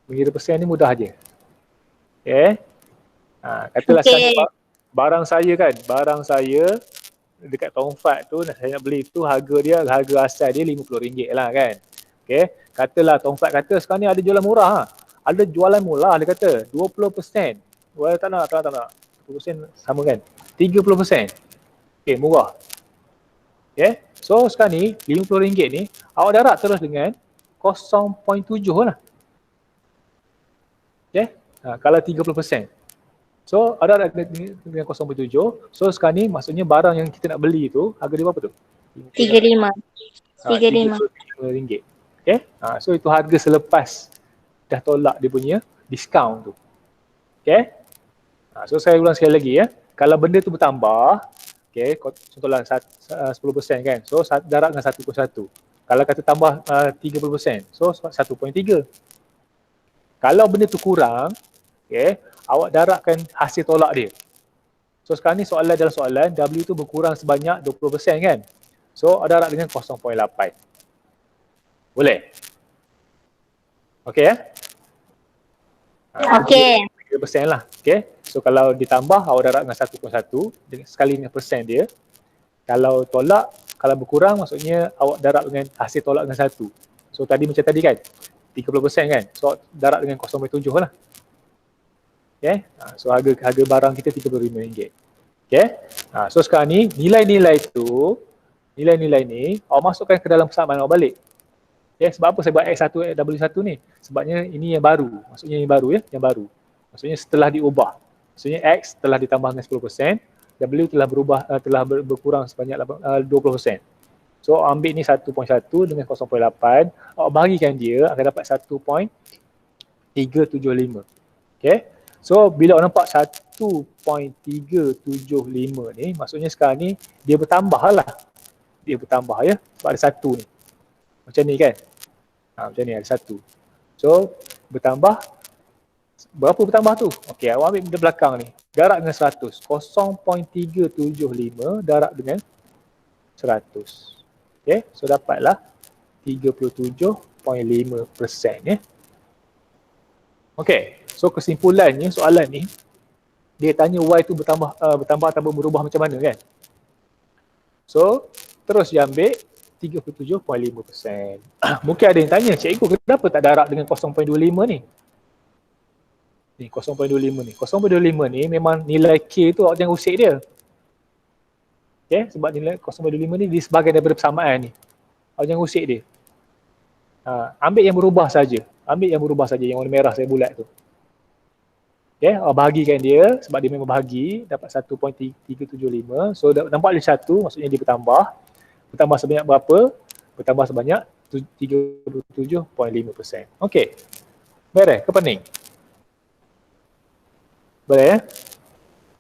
Mengira persen ni mudah je. Okay. Katalah sekarang barang saya dekat Tongfat tu, saya nak beli tu harga asal dia RM50 lah kan. Okay. Katalah Tongfat kata sekarang ni ada jualan murah. Ada jualan murah dia kata 20%. Wah tak nak. 20% sama kan. 30%. Okay, murah. Okay. So sekarang ni RM50 ni awak darab terus dengan 0.7 lah. Okay. Kalau 30%. So ada dengan 0.7. So sekarang ni maksudnya barang yang kita nak beli tu harga dia berapa tu? 35. RM35. Okay. So itu harga selepas dah tolak dia punya diskaun tu. Okay. So saya ulang sekali lagi ya. Kalau benda tu bertambah, okay, contohlah 10% kan. So darab dengan 1.1. Kalau kata tambah 30%, so 1.3. Kalau benda tu kurang, okay, awak darabkan hasil tolak dia. So sekarang ni dalam soalan W tu berkurang sebanyak 20% kan. So darab dengan 0.8. Boleh? Okay ya? Okay. 3% lah. Okay. So kalau ditambah awak darab dengan 1.1 sekali dengan persen dia. Kalau tolak, kalau berkurang maksudnya awak darab dengan hasil tolak dengan 1. So tadi macam tadi kan 30% kan. So darab dengan 0.7 lah. Okay. So harga barang kita RM35. Okay. So sekarang ni nilai-nilai ni awak masukkan ke dalam persamaan awak balik. Okay. Sebab apa saya buat X1, W1 ni? Sebabnya ini yang baru. Maksudnya yang baru ya, yang baru. Maksudnya setelah diubah. Maksudnya X telah ditambah dengan 10%, W telah berkurang sebanyak 20%. So ambil ni 1.1 dengan 0.8, awak bahagikan dia akan dapat 1.375. Okay. So bila awak nampak 1.375 ni, maksudnya sekarang ni dia bertambah lah. Dia bertambah ya, sebab ada 1 ni. Macam ni kan. Macam ni ada 1. So bertambah. Berapa bertambah tu? Okey, awak ambil benda belakang ni. Darab dengan 100. 0.375 darab dengan 100. Okey, so dapatlah 37.5% ya. Okey, so kesimpulannya soalan ni dia tanya Y tu bertambah ataupun berubah macam mana kan? So, terus dia ambil 37.5%. Mungkin ada yang tanya, cikgu kenapa tak darab dengan 0.25 ni? Ni 0.25 ni. 0.25 ni memang nilai K tu awak jangan usik dia. Okay, sebab nilai 0.25 ni di sebahagian daripada persamaan ni. Awak jangan usik dia. Ambil yang berubah saja. Yang warna merah saya bulat tu. Okay, awak bahagikan dia sebab dia memang bahagi dapat 1.375. So nampak dia 1, maksudnya dia bertambah. Bertambah sebanyak berapa? Bertambah sebanyak 37.5%. Okey. Beres ke pening? Boleh ya?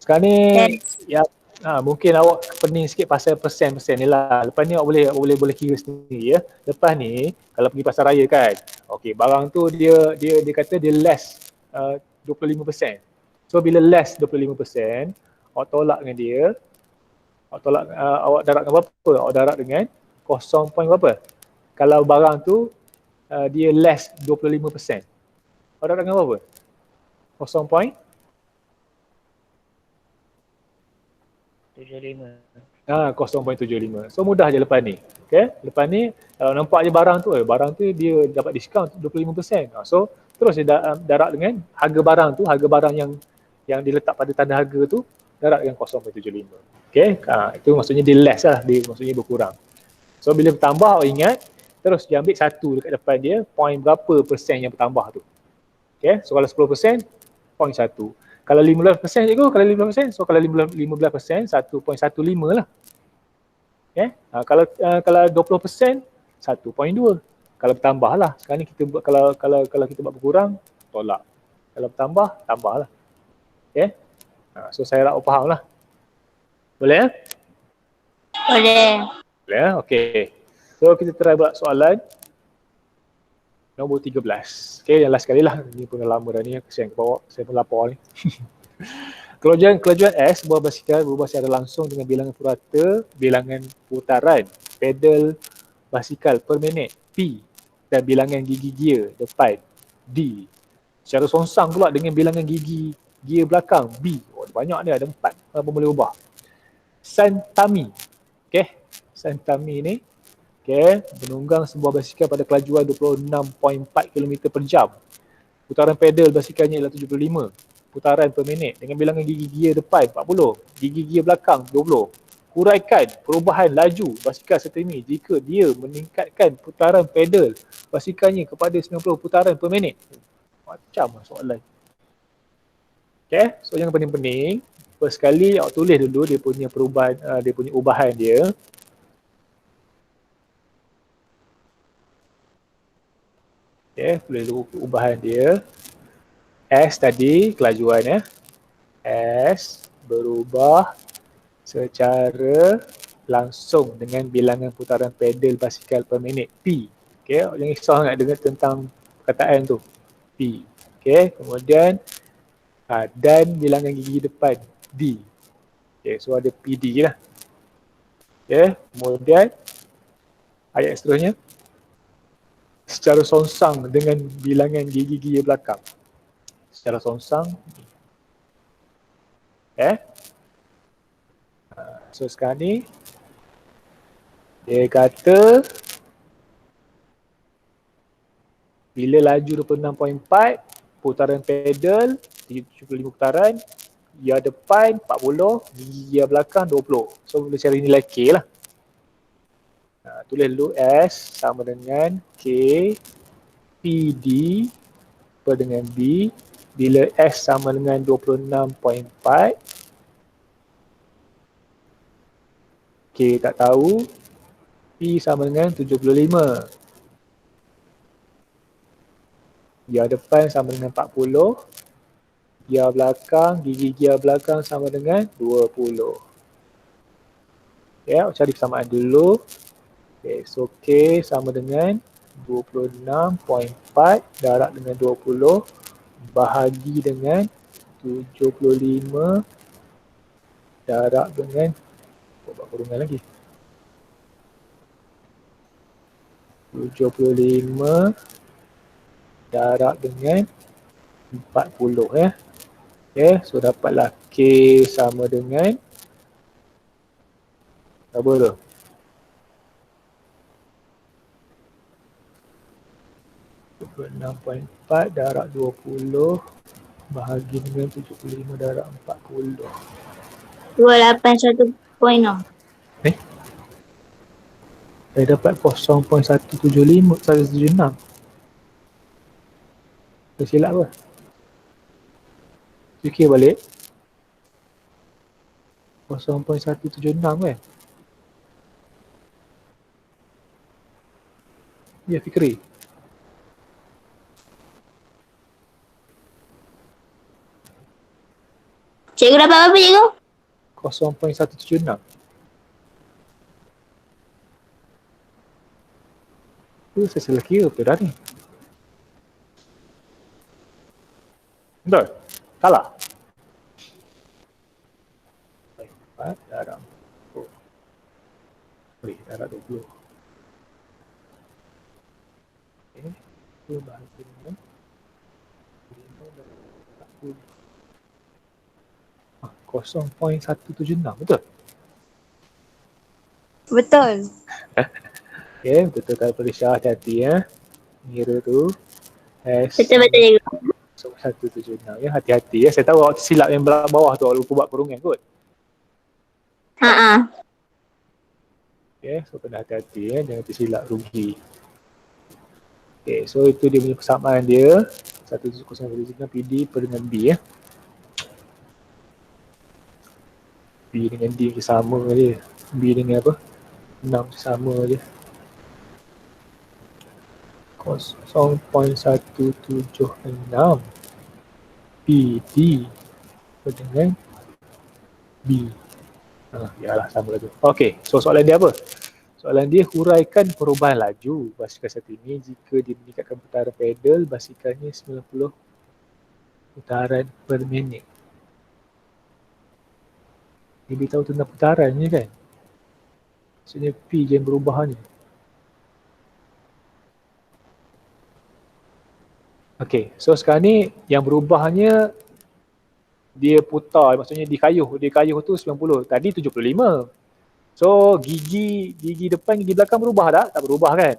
Sekarang ni Yes. ya mungkin awak pening sikit pasal persen-persen ni lah. Lepas ni awak boleh kira sendiri ya. Lepas ni kalau pergi pasar raya kan, okey barang tu dia kata dia less 25%. So bila less 25%, awak tolak dengan dia, awak darat dengan berapa? Awak darat dengan 0 point berapa? Kalau barang tu dia less 25%. Awak darat dengan berapa? 0 point 75. 0.75. So mudah je lepas ni. Okay? Lepas ni nampak je barang tu dia dapat diskaun 25%. So terus dia darat dengan harga barang yang diletak pada tanda harga tu darat dengan 0.75. Okay? Itu maksudnya dia less lah, dia maksudnya berkurang. So bila bertambah awak ingat terus dia ambil satu dekat depan dia, point berapa persen yang bertambah tu. Okay? So kalau 10%, point 1. Kalau 15% cikgu, so kalau 15%, 1.15 lah. Okay? Kalau 20%, 1.2. Kalau bertambah lah. Sekarang ni kita buat, kalau kita buat berkurang, tolak. Kalau bertambah, tambah lah. Okay? So saya harap faham lah. Boleh ya? Boleh. Boleh ya? Okay. So kita try buat soalan nombor 13. Okay, yang last sekali lah. Ini pun dah lama dah ni. Kesian ke bawah. Saya pun lapar ni. Kelajuan S, sebuah basikal berubah secara langsung dengan bilangan purata, bilangan putaran, pedal basikal per minit, P, dan bilangan gigi gear depan, D. Secara songsang pula dengan bilangan gigi gear belakang, B. Oh, banyak dia, ada 4 apa boleh ubah. Santami. Okay, Santami ni menunggang sebuah basikal pada kelajuan 26.4 km per jam. Putaran pedal basikalnya ialah 75 putaran per minit dengan bilangan gigi gear depan 40, gigi gear belakang 20. Huraikan perubahan laju basikal serta ini jika dia meningkatkan putaran pedal basikalnya kepada 90 putaran per minit. Macam soalan. Okay, so yang penting-penting, first kali awak tulis dulu dia punya perubahan, dia punya ubahan dia. Okay, tulis dulu ubahan dia. S tadi kelajuan ya. S berubah secara langsung dengan bilangan putaran pedal basikal per minit P. Okay, jangan risau sangat dengan tentang perkataan tu. P. Okay, kemudian dan bilangan gigi depan D. Okay, so ada PD lah. Okay, kemudian ayat seterusnya. Secara songsang dengan bilangan gigi gear belakang. Secara songsang. Okay. So sekarang ni dia kata bila laju 26.4, putaran pedal 75 putaran, gear depan 40, gigi gear belakang 20. So boleh cari nilai K lah. Tulis dulu S sama dengan K PD per dengan B bila S sama dengan 26.4, K tak tahu, P sama dengan 75. Gear depan sama dengan 40, gear belakang, gigi gear belakang sama dengan 20. Ya, cari persamaan dulu. Okay, so K sama dengan 26.4 darab dengan 20 bahagi dengan 75 darab dengan buat kurungan lagi 75 darab dengan 40 ya. Okay, so dapatlah K sama dengan apa tu? 26.4 darab 20 bahagi dengan 75 darab 40. 281.6. Saya dapat 0.175 176. Saya silap apa? Fikir balik. 0.176 kan? Ya, fikri. Cikgu dapat berapa cikgu? 0.176. Saya salah kira ke dah ni? Betul? Salah? 4 darab 10. Darab 20. Okay. Itu bahasa ni. 0.176, betul? Betul. Okay, betul kalau Felicia, hati-hati ya. Ngira tu. Betul-betul cikgu. 176 ya, hati-hati ya. Saya tahu awak silap yang bawah tu, awak lupa buat perungan kot. Ha. Okay, so kena hati-hati ya, jangan tersilap rugi. Okay, so itu dia punya persamaan dia. 170 PD per dengan B ya. B dengan D sama je. B dengan apa? 6 sama je. 0.176 PD dengan B. Yalah sama tu. Okey, so soalan dia apa? Soalan dia huraikan perubahan laju basikal satu ini jika dia meningkatkan putaran pedal basikalnya 90 putaran per minit. Dia beritahu tentang putarannya kan? Maksudnya P je yang berubah ni. Okey, so sekarang ni yang berubahnya dia putar, maksudnya dikayuh tu 90, tadi 75. So gigi depan, gigi belakang berubah tak? Tak berubah kan?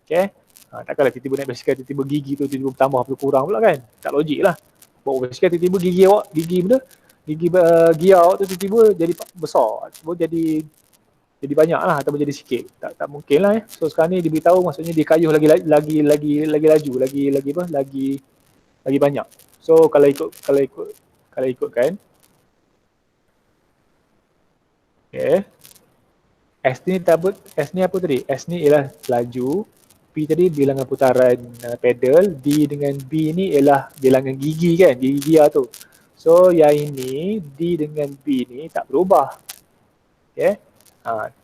Okay. Takkanlah tiba-tiba naik basikal, tiba-tiba gigi tu tiba-tiba bertambah atau kurang pula kan? Tak logik lah. Bawa basikal tiba-tiba gigi gear awak tu tiba-tiba jadi besar, jadi banyak lah atau jadi sikit. Tak mungkin lah ya. So sekarang ni diberitahu maksudnya dikayuh lagi laju, lagi banyak. So kalau ikutkan, okay. S ni apa tadi? S ni ialah laju, P tadi bilangan putaran pedal, D dengan B ni ialah bilangan gigi kan, gigi gear tu. So yang ini D dengan B ni tak berubah. Okay.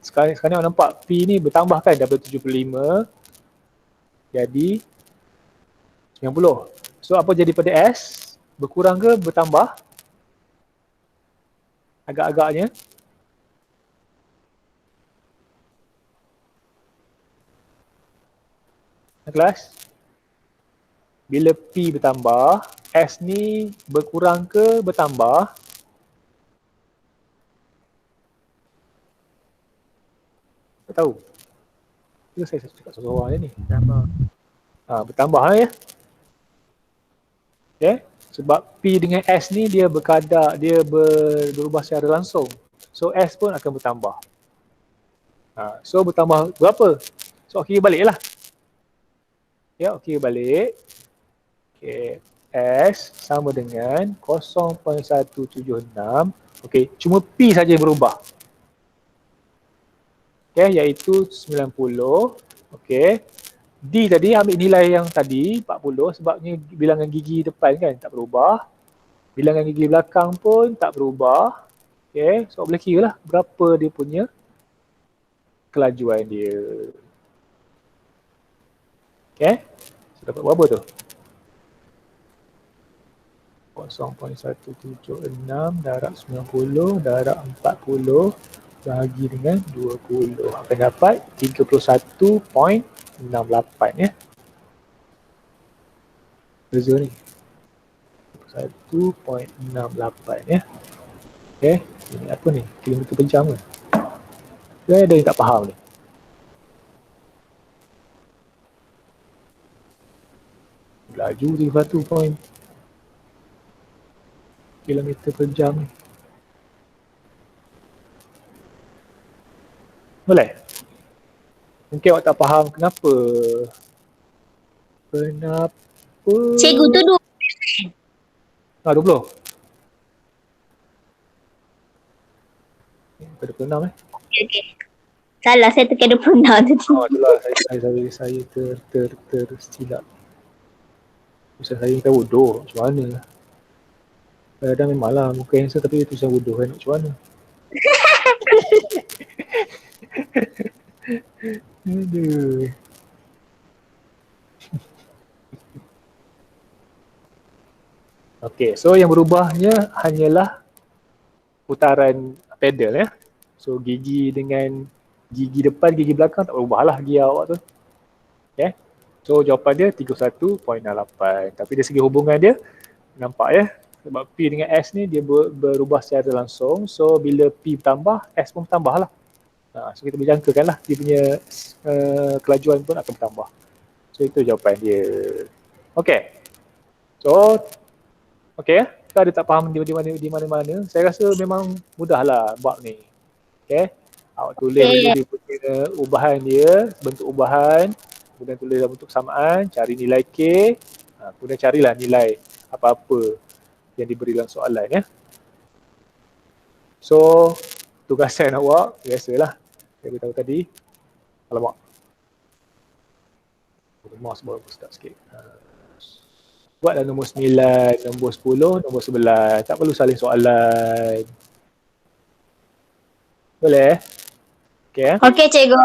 Sekarang ni awak nampak P ni bertambah kan daripada 75 jadi 90. So apa jadi pada S? Berkurang ke bertambah? Agak-agaknya. Kelas? Bila P bertambah, S ni berkurang ke bertambah? Tak tahu. Itu saya cakap seorang-seorang je ni. Bertambah ya. Okay. Sebab P dengan S ni dia berkadar, dia berubah secara langsung. So S pun akan bertambah. So bertambah berapa? So kira balik lah. Ya, okey balik. Okey, S sama dengan 0.176. Okey, cuma P saja yang berubah. Okey, iaitu 90. Okey. D tadi ambil nilai yang tadi 40 sebabnya bilangan gigi depan kan tak berubah. Bilangan gigi belakang pun tak berubah. Okey, so boleh kira lah berapa dia punya kelajuan dia. Okay, so dapat berapa tu? 0.176 darab 90 darab 40 bahagi dengan 20 akan dapat 31.68 ya. Beza ni 31.68 ya. Okay, ini apa ni? Kilometer per jam ke? Dia ada yang tak faham ni. Laju 31 kilometer per jam ni. Boleh? Mungkin awak tak faham kenapa. Cikgu tu 20. 26 okey. Salah, saya tekan 26 tadi. Itulah saya tersilap. Usah saya tahu bodoh macam mana. Kadang memanglah muka handsome tapi dia tulisan bodoh kan, macam mana? Aduh. Okay, so yang berubahnya hanyalah putaran pedal ya. So gigi dengan gigi depan, gigi belakang tak berubahlah gear awak tu. Okay. So jawapan dia 31.68. Tapi dari segi hubungan dia, nampak ya. Sebab P dengan S ni dia berubah secara langsung. So bila P bertambah, S pun bertambah lah. So kita berjangkakan lah dia punya kelajuan pun akan bertambah. So itu jawapan dia. Okay. So okay, kalau ada tak faham di mana-mana, saya rasa memang mudahlah bab ni. Okay, awak tulis dulu dia punya ubahan dia, bentuk ubahan, kemudian tulis dalam bentuk samaan, cari nilai K, kemudian carilah nilai apa-apa yang diberi dalam soalan ya. So, tugasan awak, biasalah, saya beritahu tadi, alamak. Mouse baru aku start sikit. Buatlah nombor 9, nombor 10, nombor 11. Tak perlu saling soalan. Boleh? Okay. Okey cikgu.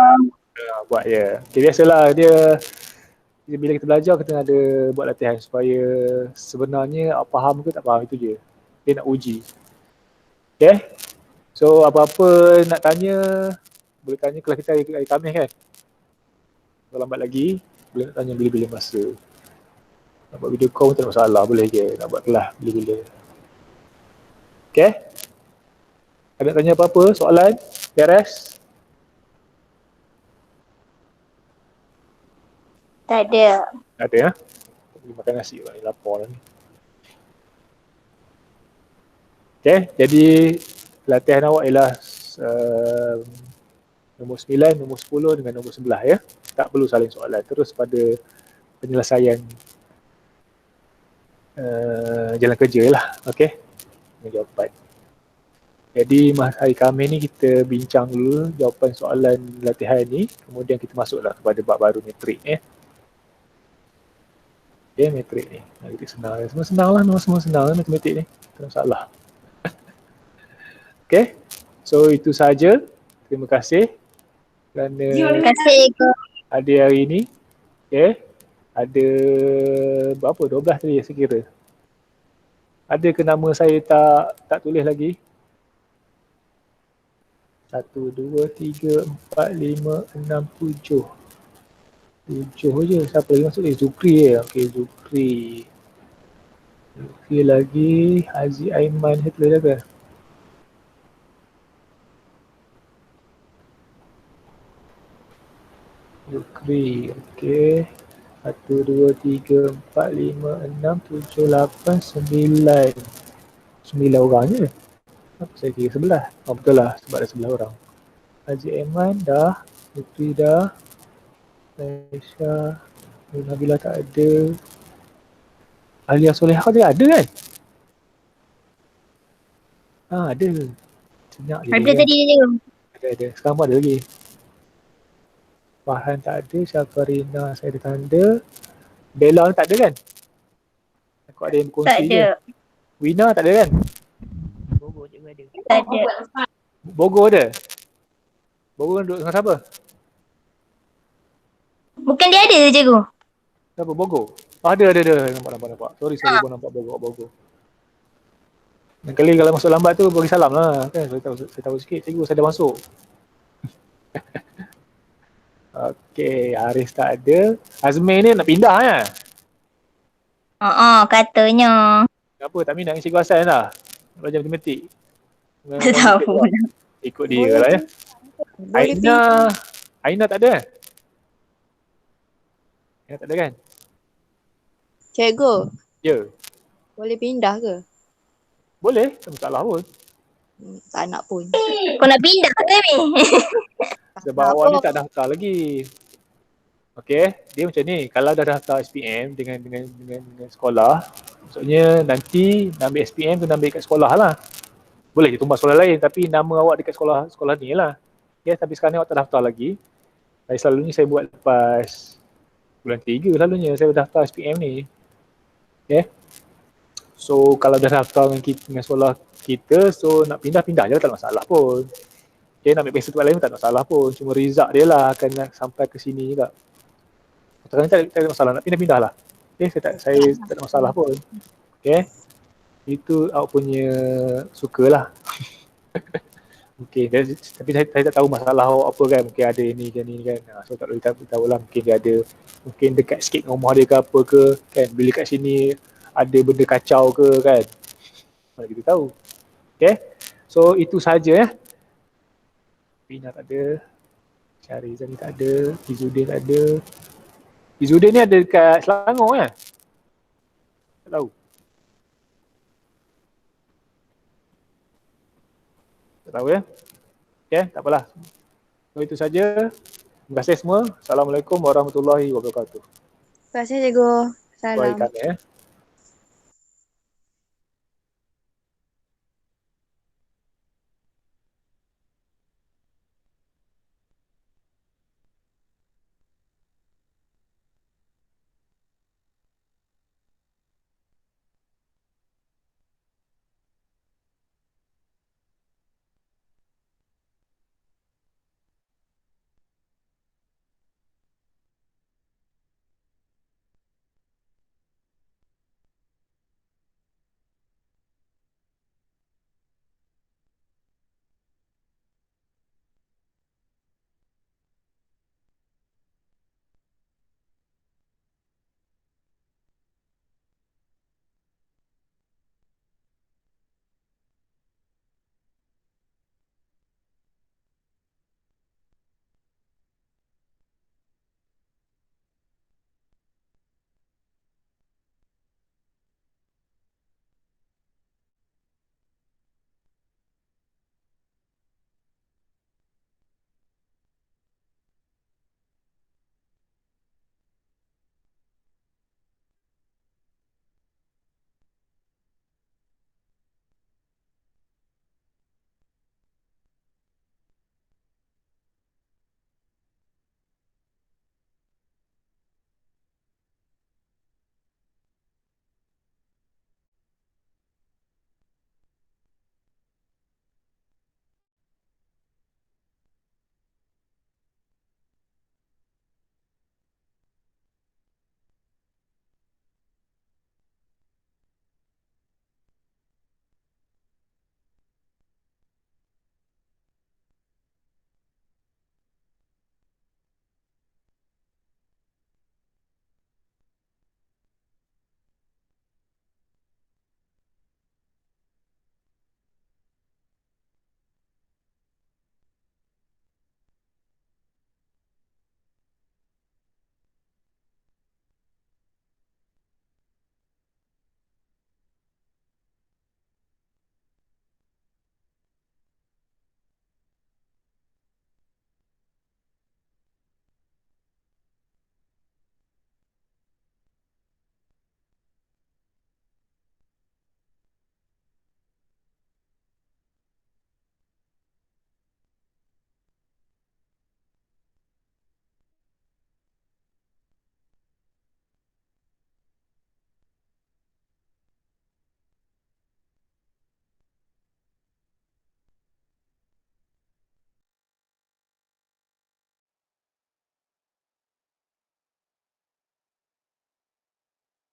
Buat je. Okay, biasalah dia bila kita belajar kita ada buat latihan supaya sebenarnya awak faham ke tak faham, itu je. Dia nak uji. Okay. So apa-apa nak tanya, boleh tanya kalau kita hari Khamis kan. Kalau lambat lagi, boleh nak tanya bila-bila masa. Nak buat video call pun tak ada masalah, boleh je. Nak buat kelas bila-bila. Okay? Ada nak tanya apa-apa? Soalan? Beres? Tak ada. Tak ada ya? Pergi makan nasi pula ni, lapar lah ni. Okay, jadi latihan awak ialah nombor 9, nombor 10 dengan nombor 11 ya. Tak perlu saling soalan, terus pada penyelesaian jalan kerja lah, okey. Ini jawapan. Jadi hari Khamis ni kita bincang dulu jawapan soalan latihan ni, kemudian kita masuklah kepada bab baru metrik okey, metrik ni. Metrik senang, semua senang lah, semua senang lah matematik ni, tak ada masalah. Okey. So itu saja. Terima kasih kerana Terima kasih cikgu. ada hari ini. Okey. Ada berapa? 12 tadi saya kira. Ada ke nama saya tak tulis lagi? 1, 2, 3, 4, 5, 6, 7. 7 je. Siapa lagi masuk ni? Zukri je. Okey, Zukri. Zukri lagi. Haziq Aiman. Saya tulis dah ke? Zukri. Okey. 1, 2, 3, 4, 5, 6, 7, 8, 9. 9 orang je. Apa saya kira 11? Oh betul lah, sebab ada 11 orang. Haziq Aiman dah. Zukri dah. Aisyah. Nabila tak ada. Alia Solehah dia ada kan? Ada. Senyap je. Ada tadi cikgu. Ada. Sekarang pun ada lagi. Farhan tak ada, Syafarina saya ada tanda. Bella tak ada kan? Aku ada yang berkongsi Tak je. ada. Wina tak ada kan? Bogor juga ada. Tak ada. Bogor ada? Bogor duduk dengan siapa? Bukan dia ada cikgu. Siapa? Bogor? Ada. Nampak. Sorry, baru nampak Bogor. Dan kali kalau masuk lambat tu bagi salam lah. Kan? Saya tahu sikit, cikgu saya dah masuk. Okey, Haris tak ada. Azmi ni nak pindah kan? Katanya. Kenapa tak minat dengan Cikgu Hassan lah? Nak belajar matematik. Tak tahu. Ikut dia lah ya. Aina tak ada kan? Aina tak ada kan? Cikgu, Ya. boleh pindah ke? Boleh, tak masalah pun. Tak nak pun. Kau nak pindah ke ni? Sebab awak ni tak daftar lagi. Okey, dia macam ni. Kalau dah daftar SPM dengan sekolah, maksudnya nanti nak ambil SPM tu nak ambil kat sekolah lah. Boleh je tumbas sekolah lain tapi nama awak dekat sekolah ni lah. Okay, tapi sekarang ni awak tak daftar lagi. Jadi selalunya saya buat lepas bulan 3 selalunya saya daftar SPM ni. Okay. So kalau dah daftar dengan sekolah kita, so nak pindah-pindah je lah, tak ada masalah pun. Okay, nak ambil basic tempat lain pun tak ada masalah pun. Cuma result dia lah akan nak sampai ke sini juga. Sekarang tak ada masalah, nak pindah-pindah lah. Okay, saya tak ada masalah pun. Okay, itu awak punya suka lah. Okay, tapi saya tak tahu masalah awak apa kan. Mungkin ada ini kan. So tak boleh tahu lah. Mungkin dia ada, mungkin dekat sikit dengan rumah dia ke apa ke kan. Bila kat sini ada benda kacau ke kan. Mana kita tahu. Okay, so itu saja ya. Pina tak ada. Syarizan ni tak ada. Izzuddin tak ada. Izzuddin ni ada dekat Selangor kan? Tak tahu. Tak tahu ya. Okay, tak apalah. So itu saja. Terima kasih semua. Assalamualaikum warahmatullahi wabarakatuh. Terima kasih cikgu. Salam. Baik, ya.